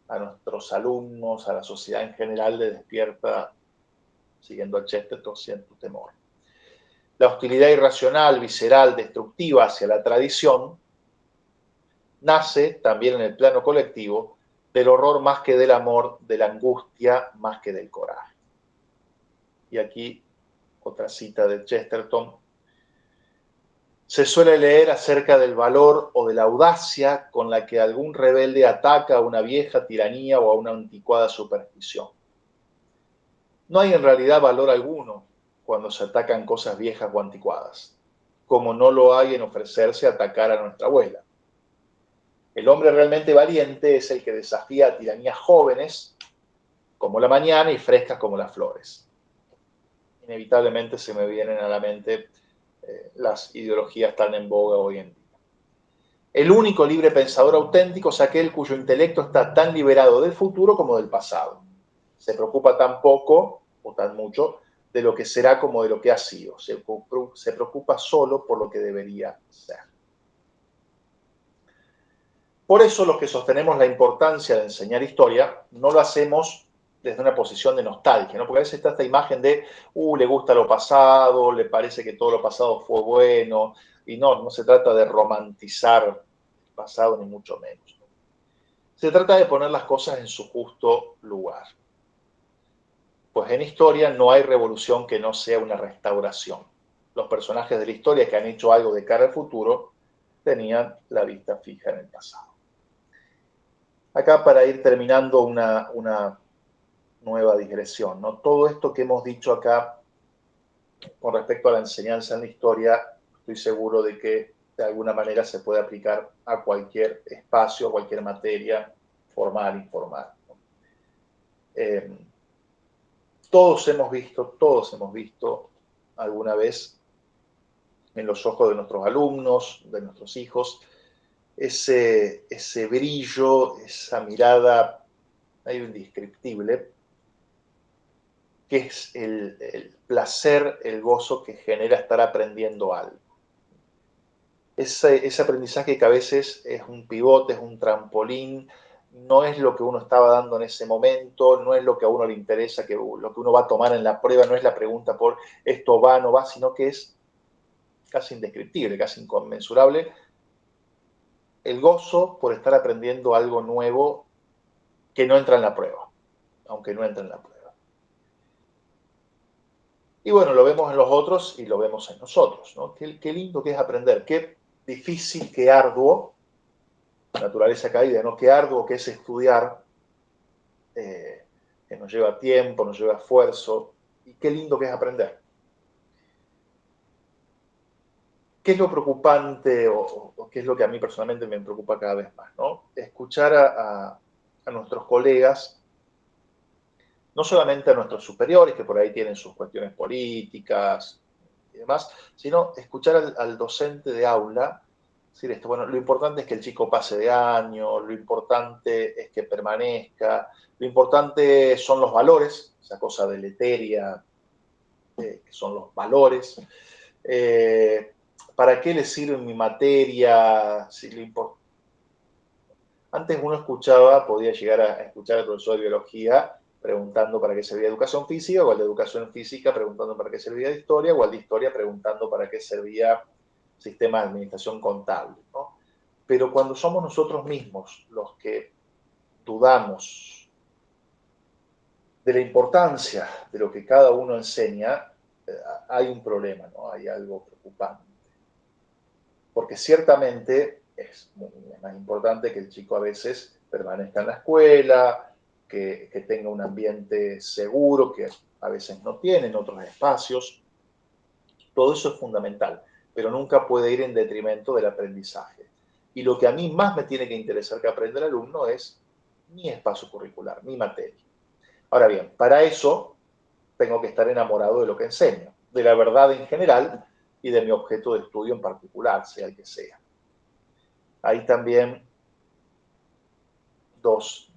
a nuestros alumnos, a la sociedad en general, le despierta, siguiendo a Chesterton, cierto temor. La hostilidad irracional, visceral, destructiva hacia la tradición nace también en el plano colectivo del horror más que del amor, de la angustia más que del coraje. Y aquí otra cita de Chesterton. Se suele leer acerca del valor o de la audacia con la que algún rebelde ataca a una vieja tiranía o a una anticuada superstición. No hay en realidad valor alguno cuando se atacan cosas viejas o anticuadas, como no lo hay en ofrecerse a atacar a nuestra abuela. El hombre realmente valiente es el que desafía a tiranías jóvenes como la mañana y frescas como las flores. Inevitablemente se me vienen a la mente las ideologías tan en boga hoy en día. El único libre pensador auténtico es aquel cuyo intelecto está tan liberado del futuro como del pasado. Se preocupa tan poco o tan mucho de lo que será como de lo que ha sido. Se preocupa solo por lo que debería ser. Por eso los que sostenemos la importancia de enseñar historia no lo hacemos desde una posición de nostalgia, ¿no? Porque a veces está esta imagen de, le gusta lo pasado, le parece que todo lo pasado fue bueno, y no se trata de romantizar el pasado ni mucho menos, ¿no? Se trata de poner las cosas en su justo lugar. Pues en historia no hay revolución que no sea una restauración. Los personajes de la historia que han hecho algo de cara al futuro tenían la vista fija en el pasado. Acá para ir terminando una nueva digresión, ¿no? Todo esto que hemos dicho acá con respecto a la enseñanza en la historia, estoy seguro de que de alguna manera se puede aplicar a cualquier espacio, a cualquier materia, formal, informal, ¿no? Todos hemos visto alguna vez en los ojos de nuestros alumnos, de nuestros hijos, ese brillo, esa mirada medio indescriptible, que es el placer, el gozo que genera estar aprendiendo algo. Ese aprendizaje que a veces es un pivote, es un trampolín, no es lo que uno estaba dando en ese momento, no es lo que a uno le interesa, lo que uno va a tomar en la prueba, no es la pregunta por esto va, no va, sino que es casi indescriptible, casi inconmensurable, el gozo por estar aprendiendo algo nuevo que no entra en la prueba, aunque no entra en la prueba. Y bueno, lo vemos en los otros y lo vemos en nosotros, ¿no? Qué lindo que es aprender, qué difícil, qué arduo, naturaleza caída, ¿no? Qué arduo que es estudiar, que nos lleva tiempo, nos lleva esfuerzo, y qué lindo que es aprender. ¿Qué es lo preocupante o qué es lo que a mí personalmente me preocupa cada vez más, ¿no? Escuchar a nuestros colegas, no solamente a nuestros superiores, que por ahí tienen sus cuestiones políticas y demás, sino escuchar al docente de aula decir esto, bueno, lo importante es que el chico pase de año, lo importante es que permanezca, lo importante son los valores, esa cosa deleteria, que son los valores. ¿Para qué le sirve mi materia? Si Antes uno podía llegar a escuchar al profesor de biología preguntando para qué servía educación física, o al de educación física preguntando para qué servía historia, o al de historia preguntando para qué servía sistema de administración contable, ¿no? Pero cuando somos nosotros mismos los que dudamos de la importancia de lo que cada uno enseña, hay un problema, ¿no? Hay algo preocupante. Porque ciertamente es más importante que el chico a veces permanezca en la escuela, que tenga un ambiente seguro, que a veces no tiene en otros espacios. Todo eso es fundamental, pero nunca puede ir en detrimento del aprendizaje. Y lo que a mí más me tiene que interesar que aprenda el alumno es mi espacio curricular, mi materia. Ahora bien, para eso tengo que estar enamorado de lo que enseño, de la verdad en general y de mi objeto de estudio en particular, sea el que sea. Hay también dos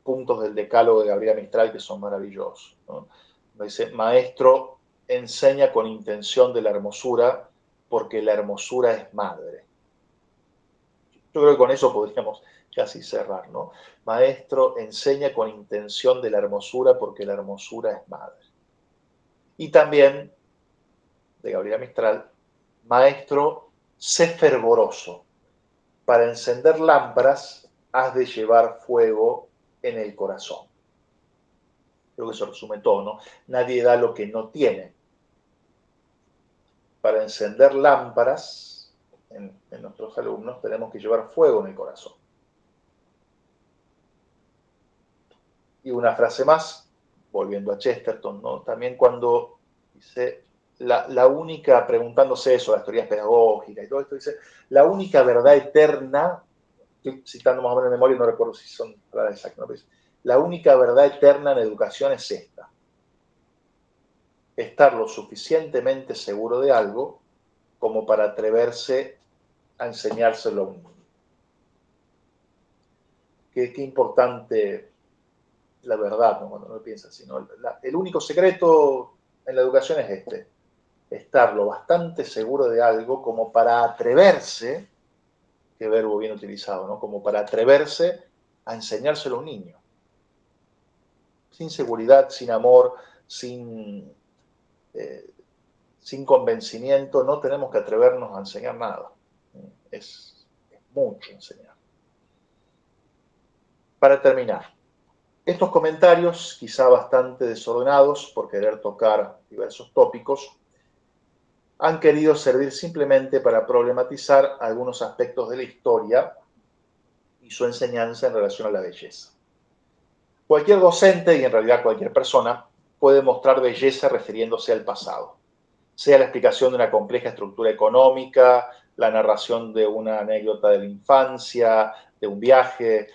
puntos del decálogo de Gabriela Mistral que son maravillosos, ¿no? Dice, maestro, enseña con intención de la hermosura, porque la hermosura es madre. Yo creo que con eso podríamos casi cerrar, ¿no? Maestro, enseña con intención de la hermosura, porque la hermosura es madre. Y también, de Gabriela Mistral, maestro, sé fervoroso. Para encender lámparas has de llevar fuego en el corazón. Creo que eso resume todo, ¿no? Nadie da lo que no tiene. Para encender lámparas en nuestros alumnos tenemos que llevar fuego en el corazón. Y una frase más, volviendo a Chesterton, ¿no? También cuando dice, la única, preguntándose eso, las teorías pedagógicas y todo esto, dice, la única verdad eterna, estoy citando más o menos de memoria y no recuerdo si son palabras exactas, ¿no? Pero dice, la única verdad eterna en educación es esta: estar lo suficientemente seguro de algo como para atreverse a enseñárselo a un niño. Qué importante la verdad, ¿no? Cuando uno piensa así, ¿no? El único secreto en la educación es este: estar lo bastante seguro de algo como para atreverse, qué verbo bien utilizado, ¿no? Como para atreverse a enseñárselo a un niño. Sin seguridad, sin amor, sin convencimiento, no tenemos que atrevernos a enseñar nada. Es mucho enseñar. Para terminar, estos comentarios, quizá bastante desordenados por querer tocar diversos tópicos, han querido servir simplemente para problematizar algunos aspectos de la historia y su enseñanza en relación a la belleza. Cualquier docente, y en realidad cualquier persona, puede mostrar belleza refiriéndose al pasado, sea la explicación de una compleja estructura económica, la narración de una anécdota de la infancia, de un viaje.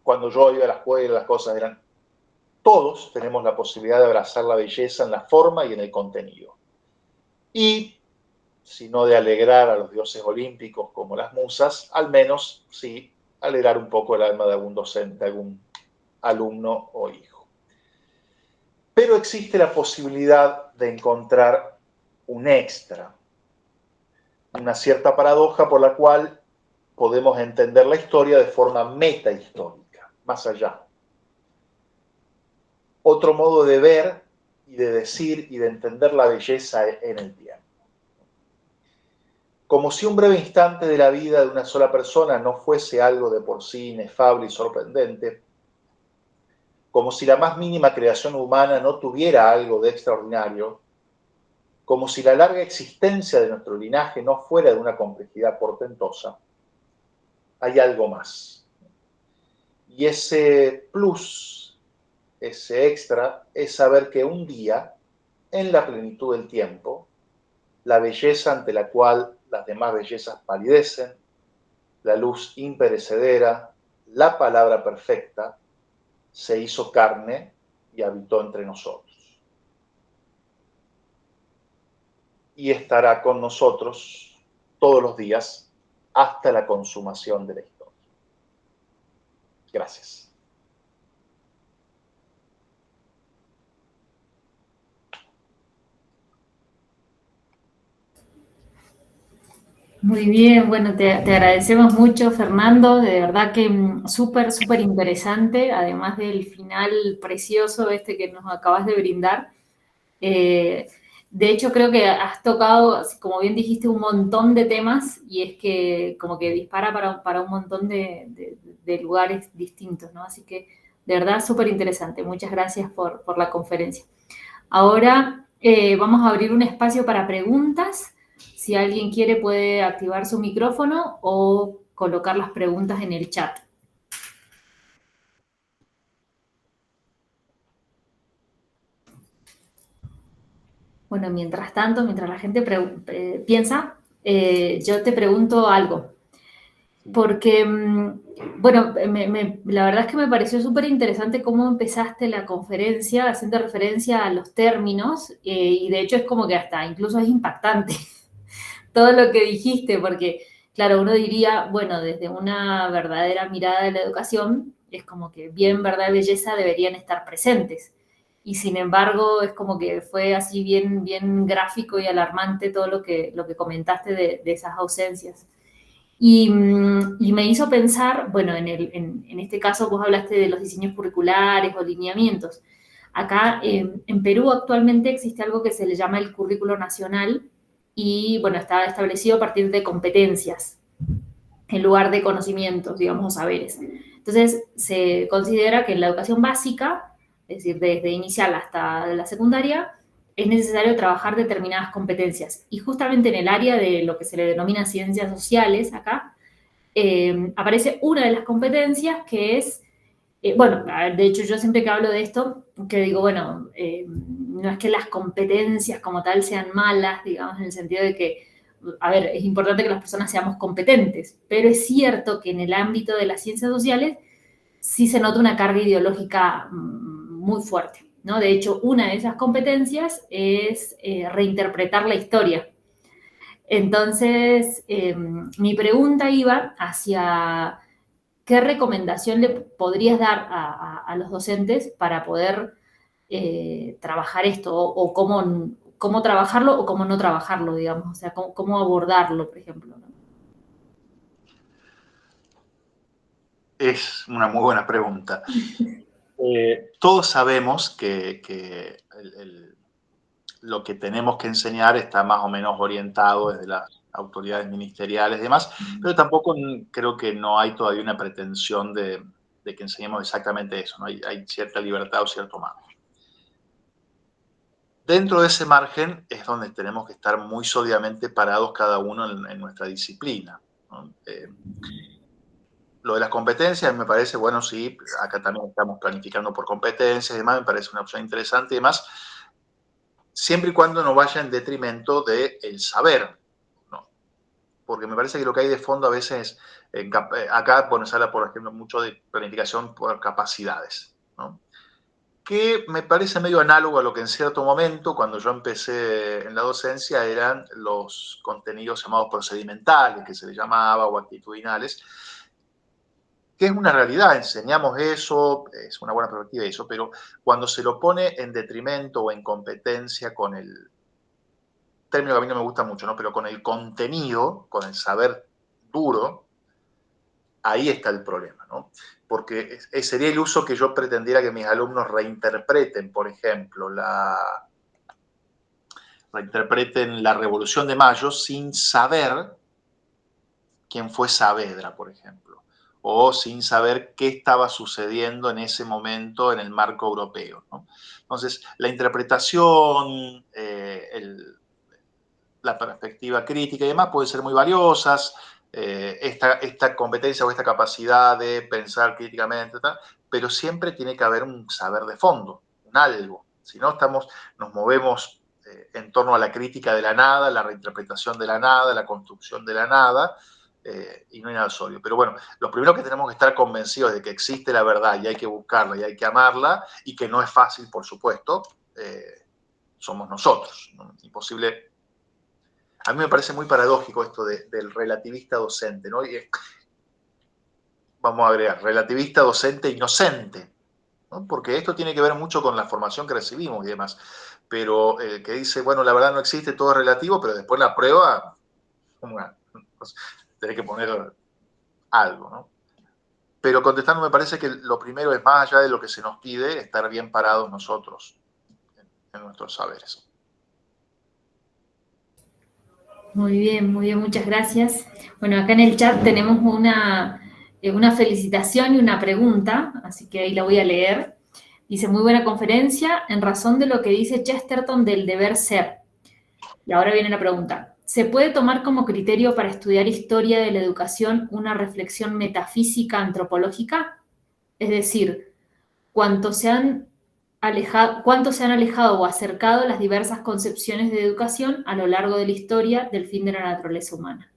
Cuando yo iba a la escuela, las cosas eran... Todos tenemos la posibilidad de abrazar la belleza en la forma y en el contenido. Y, si no de alegrar a los dioses olímpicos como las musas, al menos sí alegrar un poco el alma de algún docente, algún alumno o hijo. Pero existe la posibilidad de encontrar un extra, una cierta paradoja por la cual podemos entender la historia de forma metahistórica, más allá. Otro modo de ver y de decir y de entender la belleza en el tiempo. Como si un breve instante de la vida de una sola persona no fuese algo de por sí inefable y sorprendente, como si la más mínima creación humana no tuviera algo de extraordinario, como si la larga existencia de nuestro linaje no fuera de una complejidad portentosa, hay algo más. Y ese plus, ese extra, es saber que un día, en la plenitud del tiempo, la belleza ante la cual las demás bellezas palidecen, la luz imperecedera, la palabra perfecta, se hizo carne y habitó entre nosotros. Y estará con nosotros todos los días hasta la consumación de la historia. Gracias.
Muy bien, bueno, te agradecemos mucho, Fernando, de verdad que súper, súper interesante, además del final precioso este que nos acabas de brindar. Eh, de hecho, creo que has tocado, así como bien dijiste, un montón de temas y es que como que dispara para un montón de lugares distintos, ¿no? Así que de verdad súper interesante. Muchas gracias por la conferencia. Ahora vamos a abrir un espacio para preguntas. Si alguien quiere puede activar su micrófono o colocar las preguntas en el chat. Bueno, mientras tanto, mientras la gente piensa, yo te pregunto algo. Porque, bueno, la verdad es que me pareció súper interesante cómo empezaste la conferencia haciendo referencia a los términos y de hecho es como que hasta incluso es impactante todo lo que dijiste, porque, claro, uno diría, bueno, desde una verdadera mirada de la educación, es como que bien, verdad y belleza deberían estar presentes. Y sin embargo, es como que fue así bien, bien gráfico y alarmante todo lo que comentaste de esas ausencias. Y me hizo pensar, bueno, en este caso vos hablaste de los diseños curriculares o lineamientos. Acá en Perú actualmente existe algo que se le llama el currículo nacional y, bueno, está establecido a partir de competencias en lugar de conocimientos, digamos, o saberes. Entonces, se considera que en la educación básica, es decir, desde inicial hasta la secundaria, es necesario trabajar determinadas competencias. Y justamente en el área de lo que se le denomina ciencias sociales, acá, aparece una de las competencias que es, bueno, de hecho yo siempre que hablo de esto, que digo, bueno, no es que las competencias como tal sean malas, digamos, en el sentido de que, a ver, es importante que las personas seamos competentes, pero es cierto que en el ámbito de las ciencias sociales sí se nota una carga ideológica muy fuerte, ¿no? De hecho, una de esas competencias es reinterpretar la historia. Entonces, mi pregunta iba hacia qué recomendación le podrías dar a los docentes para poder trabajar esto o cómo trabajarlo o cómo no trabajarlo, digamos, o sea, cómo abordarlo, por ejemplo, ¿no?
Es una muy buena pregunta. Todos sabemos que lo que tenemos que enseñar está más o menos orientado desde las autoridades ministeriales y demás, pero tampoco creo que no hay todavía una pretensión de que enseñemos exactamente eso, ¿no? Hay cierta libertad o cierto margen. Dentro de ese margen es donde tenemos que estar muy sólidamente parados cada uno en nuestra disciplina, ¿no? Lo de las competencias me parece, bueno, sí, acá también estamos planificando por competencias y demás, me parece una opción interesante y demás, siempre y cuando no vaya en detrimento del saber, ¿no? Porque me parece que lo que hay de fondo a veces, acá, bueno, se habla, por ejemplo, mucho de planificación por capacidades, ¿no? Que me parece medio análogo a lo que en cierto momento, cuando yo empecé en la docencia, eran los contenidos llamados procedimentales, que se les llamaba, o actitudinales, que es una realidad, enseñamos eso, es una buena perspectiva eso, pero cuando se lo pone en detrimento o en competencia con el término que a mí no me gusta mucho, ¿no? Pero con el contenido, con el saber duro, ahí está el problema, ¿no? Porque sería el uso que yo pretendiera que mis alumnos reinterpreten, por ejemplo, reinterpreten la Revolución de Mayo sin saber quién fue Saavedra, por ejemplo, o sin saber qué estaba sucediendo en ese momento en el marco europeo, ¿no? Entonces, la interpretación, la perspectiva crítica y demás pueden ser muy valiosas, esta competencia o esta capacidad de pensar críticamente, pero siempre tiene que haber un saber de fondo, un algo. Si no, nos movemos en torno a la crítica de la nada, la reinterpretación de la nada, la construcción de la nada, y no hay nada sólido. Pero bueno, lo primero que tenemos que estar convencidos de que existe la verdad y hay que buscarla y hay que amarla, y que no es fácil, por supuesto, somos nosotros, ¿no? Imposible. A mí me parece muy paradójico esto del relativista docente, ¿no? Vamos a agregar, relativista docente inocente, ¿no? Porque esto tiene que ver mucho con la formación que recibimos y demás. Pero que dice, bueno, la verdad no existe, todo es relativo, pero después la prueba, Tenés que poner algo, ¿no? Pero contestando, me parece que lo primero es, más allá de lo que se nos pide, estar bien parados nosotros en nuestros saberes.
Muy bien, muchas gracias. Bueno, acá en el chat tenemos una felicitación y una pregunta, así que ahí la voy a leer. Dice, muy buena conferencia, en razón de lo que dice Chesterton del deber ser. Y ahora viene la pregunta. ¿Se puede tomar como criterio para estudiar historia de la educación una reflexión metafísica antropológica? Es decir, ¿cuánto se han alejado o acercado las diversas concepciones de educación a lo largo de la historia del fin de la naturaleza humana?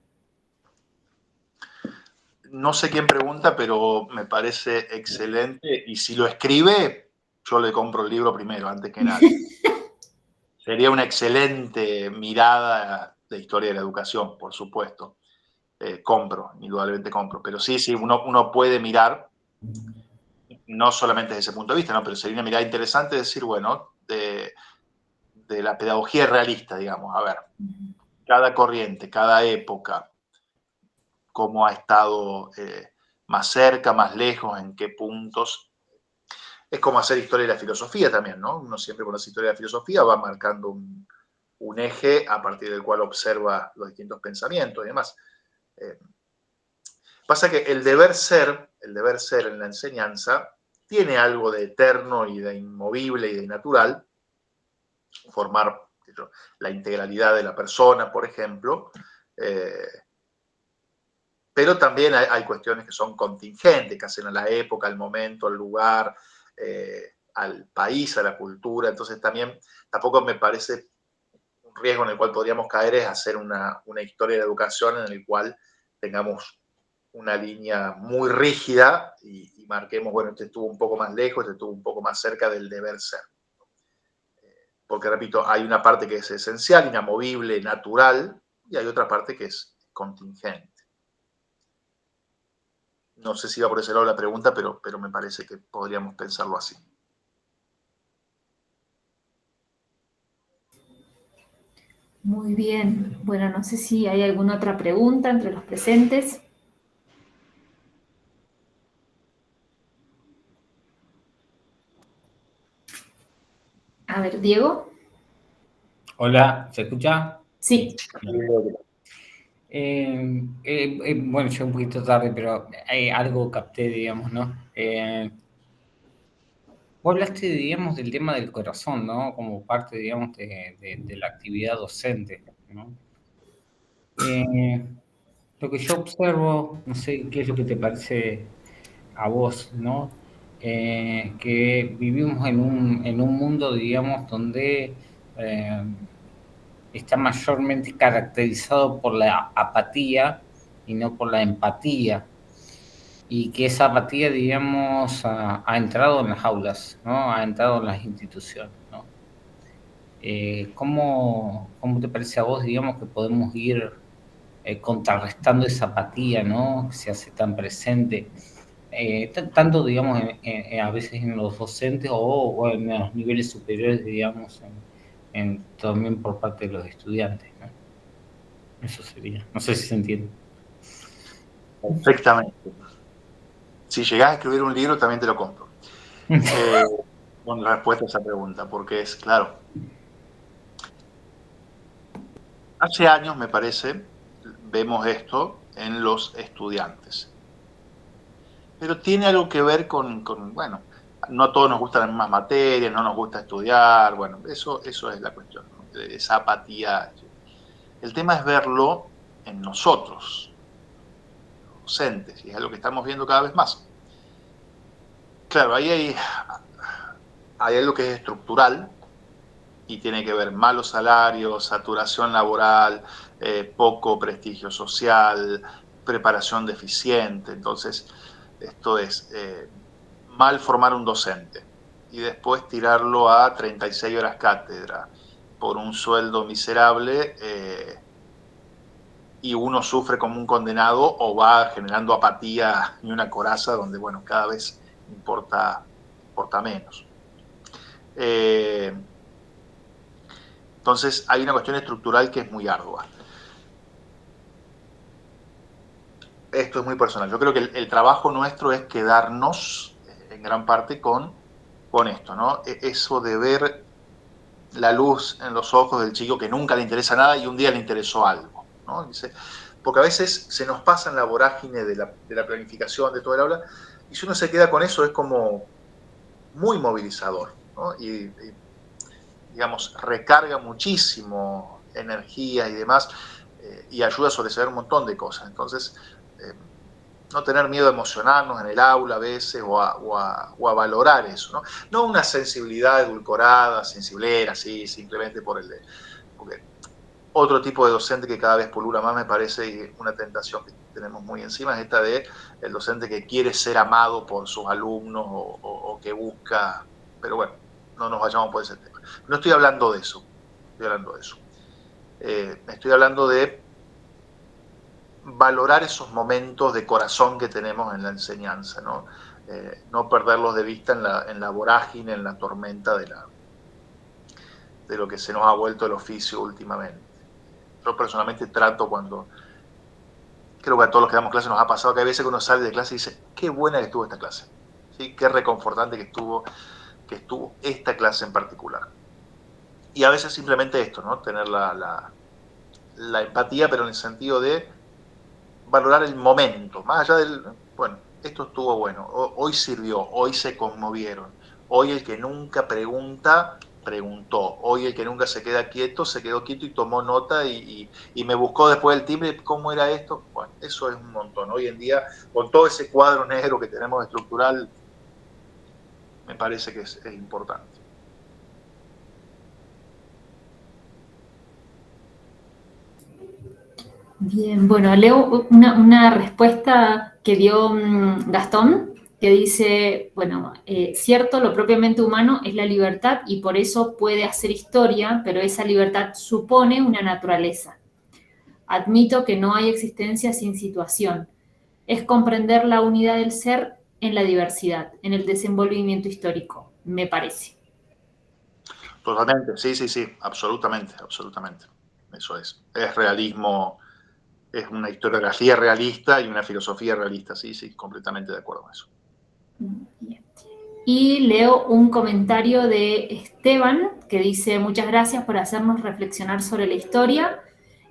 No sé quién pregunta, pero me parece excelente. Y si lo escribe, yo le compro el libro primero, antes que nadie. Sería una excelente mirada de historia de la educación, por supuesto. Indudablemente compro. Pero sí, uno puede mirar, no solamente desde ese punto de vista, ¿no? Pero sería una mirada interesante decir, bueno, de la pedagogía realista, digamos. A ver, cada corriente, cada época, cómo ha estado más cerca, más lejos, en qué puntos. Es como hacer historia de la filosofía también, ¿no? Uno siempre con la historia de la filosofía va marcando un eje a partir del cual observa los distintos pensamientos y demás. Pasa que el deber ser en la enseñanza tiene algo de eterno y de inmovible y de natural, formar la integralidad de la persona, por ejemplo, pero también hay cuestiones que son contingentes, que hacen a la época, al momento, al lugar, al país, a la cultura. Entonces también tampoco me parece un riesgo en el cual podríamos caer es hacer una historia de educación en el cual tengamos una línea muy rígida y marquemos, bueno, este estuvo un poco más lejos, este estuvo un poco más cerca del deber ser. Porque, repito, hay una parte que es esencial, inamovible, natural, y hay otra parte que es contingente. No sé si va por ese lado la pregunta, pero me parece que podríamos pensarlo así.
Muy bien. Bueno, no sé si hay alguna otra pregunta entre los presentes. A ver, Diego.
Hola, ¿se escucha?
Sí.
Bueno, llegué un poquito tarde, pero algo capté, digamos, ¿no? Vos hablaste, digamos, del tema del corazón, ¿no? Como parte, digamos, de la actividad docente, ¿no? Lo que yo observo, no sé qué es lo que te parece a vos, ¿no? Que vivimos en un mundo, digamos, donde está mayormente caracterizado por la apatía y no por la empatía, y que esa apatía, digamos, ha entrado en las aulas, ¿no? Ha entrado en las instituciones, ¿no? ¿Cómo te parece a vos, digamos, que podemos ir contrarrestando esa apatía, ¿no? Que se hace tan presente, tanto, digamos, a veces en los docentes o en los niveles superiores, digamos, también por parte de los estudiantes, ¿no? Eso sería. No sé si se entiende.
Perfectamente. Si llegás a escribir un libro, también te lo compro. Con la respuesta a esa pregunta, porque es, claro, hace años, me parece, vemos esto en los estudiantes. Pero tiene algo que ver con bueno, no a todos nos gustan las mismas materias, no nos gusta estudiar, bueno, eso es la cuestión, ¿no? Esa apatía. El tema es verlo en nosotros, docentes, y es algo que estamos viendo cada vez más. Claro, ahí hay algo que es estructural y tiene que ver malos salarios, saturación laboral, poco prestigio social, preparación deficiente. Entonces, esto es mal formar un docente y después tirarlo a 36 horas cátedra por un sueldo miserable, y uno sufre como un condenado o va generando apatía y una coraza donde, bueno, cada vez importa menos. Entonces hay una cuestión estructural que es muy ardua. esto es muy personal. Yo creo que el trabajo nuestro es quedarnos en gran parte con esto, ¿no? Eso de ver la luz en los ojos del chico que nunca le interesa nada y un día le interesó algo, ¿no? Dice, porque a veces se nos pasa en la vorágine de la planificación, de todo el aula, y si uno se queda con eso es como muy movilizador, ¿no? Y digamos, recarga muchísimo energía y demás, y ayuda a sobresalir un montón de cosas. Entonces, no tener miedo a emocionarnos en el aula a veces o a valorar eso, ¿no? No una sensibilidad edulcorada, sensiblera, sí, simplemente porque otro tipo de docente que cada vez pulula más, me parece, y una tentación que tenemos muy encima, es esta de el docente que quiere ser amado por sus alumnos o que busca, pero bueno, no nos vayamos por ese tema. No estoy hablando de eso, estoy hablando de valorar esos momentos de corazón que tenemos en la enseñanza, ¿no? No perderlos de vista en la vorágine, en la tormenta de lo que se nos ha vuelto el oficio últimamente. Yo personalmente trato creo que a todos los que damos clase nos ha pasado que a veces que uno sale de clase y dice, qué buena que estuvo esta clase, ¿sí? Qué reconfortante que estuvo esta clase en particular. Y a veces simplemente esto, ¿no? Tener la empatía, pero en el sentido de valorar el momento, más allá del, bueno, esto estuvo bueno, hoy sirvió, hoy se conmovieron, hoy el que nunca pregunta, preguntó, hoy el que nunca se queda quieto, se quedó quieto y tomó nota y me buscó después del timbre cómo era esto. Bueno, eso es un montón. Hoy en día, con todo ese cuadro negro que tenemos estructural, me parece que es importante.
Bien, bueno, leo una respuesta que dio Gastón, que dice, bueno, cierto, lo propiamente humano es la libertad y por eso puede hacer historia, pero esa libertad supone una naturaleza. Admito que no hay existencia sin situación. Es comprender la unidad del ser en la diversidad, en el desenvolvimiento histórico, me parece.
Totalmente, sí, absolutamente. Eso es realismo. Es una historiografía realista y una filosofía realista, sí, completamente de acuerdo con eso.
Bien. Y leo un comentario de Esteban que dice, muchas gracias por hacernos reflexionar sobre la historia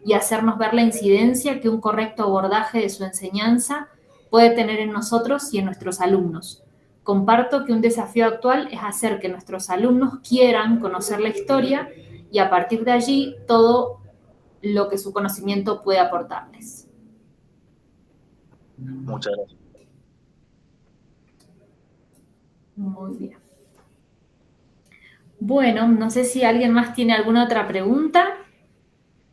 y hacernos ver la incidencia que un correcto abordaje de su enseñanza puede tener en nosotros y en nuestros alumnos. Comparto que un desafío actual es hacer que nuestros alumnos quieran conocer la historia y a partir de allí todo lo que su conocimiento puede aportarles.
Muchas gracias.
Muy bien. Bueno, no sé si alguien más tiene alguna otra pregunta.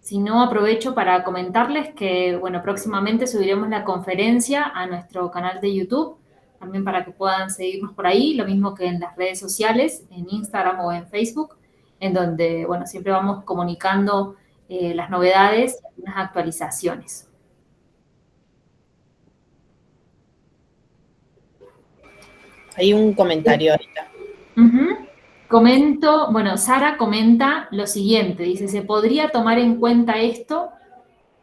Si no, aprovecho para comentarles que, bueno, próximamente subiremos la conferencia a nuestro canal de YouTube, también para que puedan seguirnos por ahí, lo mismo que en las redes sociales, en Instagram o en Facebook, en donde, bueno, siempre vamos comunicando las novedades y las actualizaciones.
Hay un comentario ahorita.
Comento, bueno, Sara comenta lo siguiente, dice, ¿se podría tomar en cuenta esto?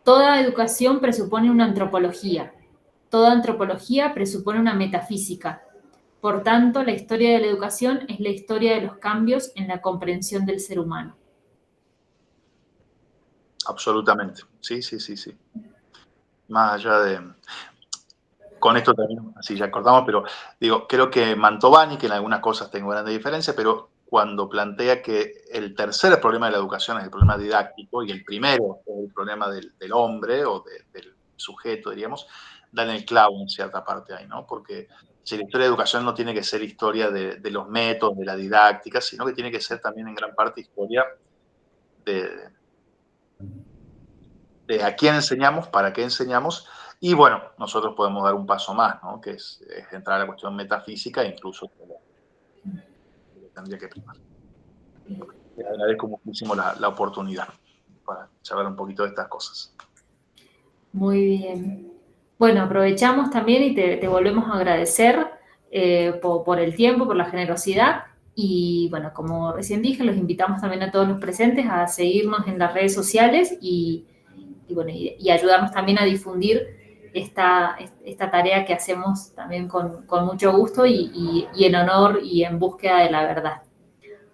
Toda educación presupone una antropología, toda antropología presupone una metafísica. Por tanto, la historia de la educación es la historia de los cambios en la comprensión del ser humano.
Absolutamente, sí. Más allá de... Con esto también, así ya acordamos, pero digo, creo que Mantovani, que en algunas cosas tengo grandes diferencias, pero cuando plantea que el tercer problema de la educación es el problema didáctico y el primero es el problema del hombre o del sujeto, diríamos, dan el clavo en cierta parte ahí, ¿no? Porque si la historia de educación no tiene que ser historia de los métodos, de la didáctica, sino que tiene que ser también en gran parte historia de a quién enseñamos, para qué enseñamos. Y bueno, nosotros podemos dar un paso más, ¿no? Que es entrar a la cuestión metafísica e incluso que tendría que primar. Les agradezco muchísimo la oportunidad para charlar un poquito de estas cosas.
Muy bien. Bueno, aprovechamos también y te volvemos a agradecer por el tiempo, por la generosidad. Y bueno, como recién dije, los invitamos también a todos los presentes a seguirnos en las redes sociales y ayudarnos también a difundir esta tarea que hacemos también con mucho gusto y en honor y en búsqueda de la verdad.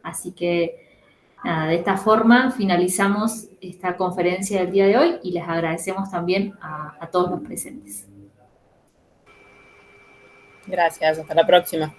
Así que, nada, de esta forma finalizamos esta conferencia del día de hoy y les agradecemos también a todos los presentes.
Gracias, hasta la próxima.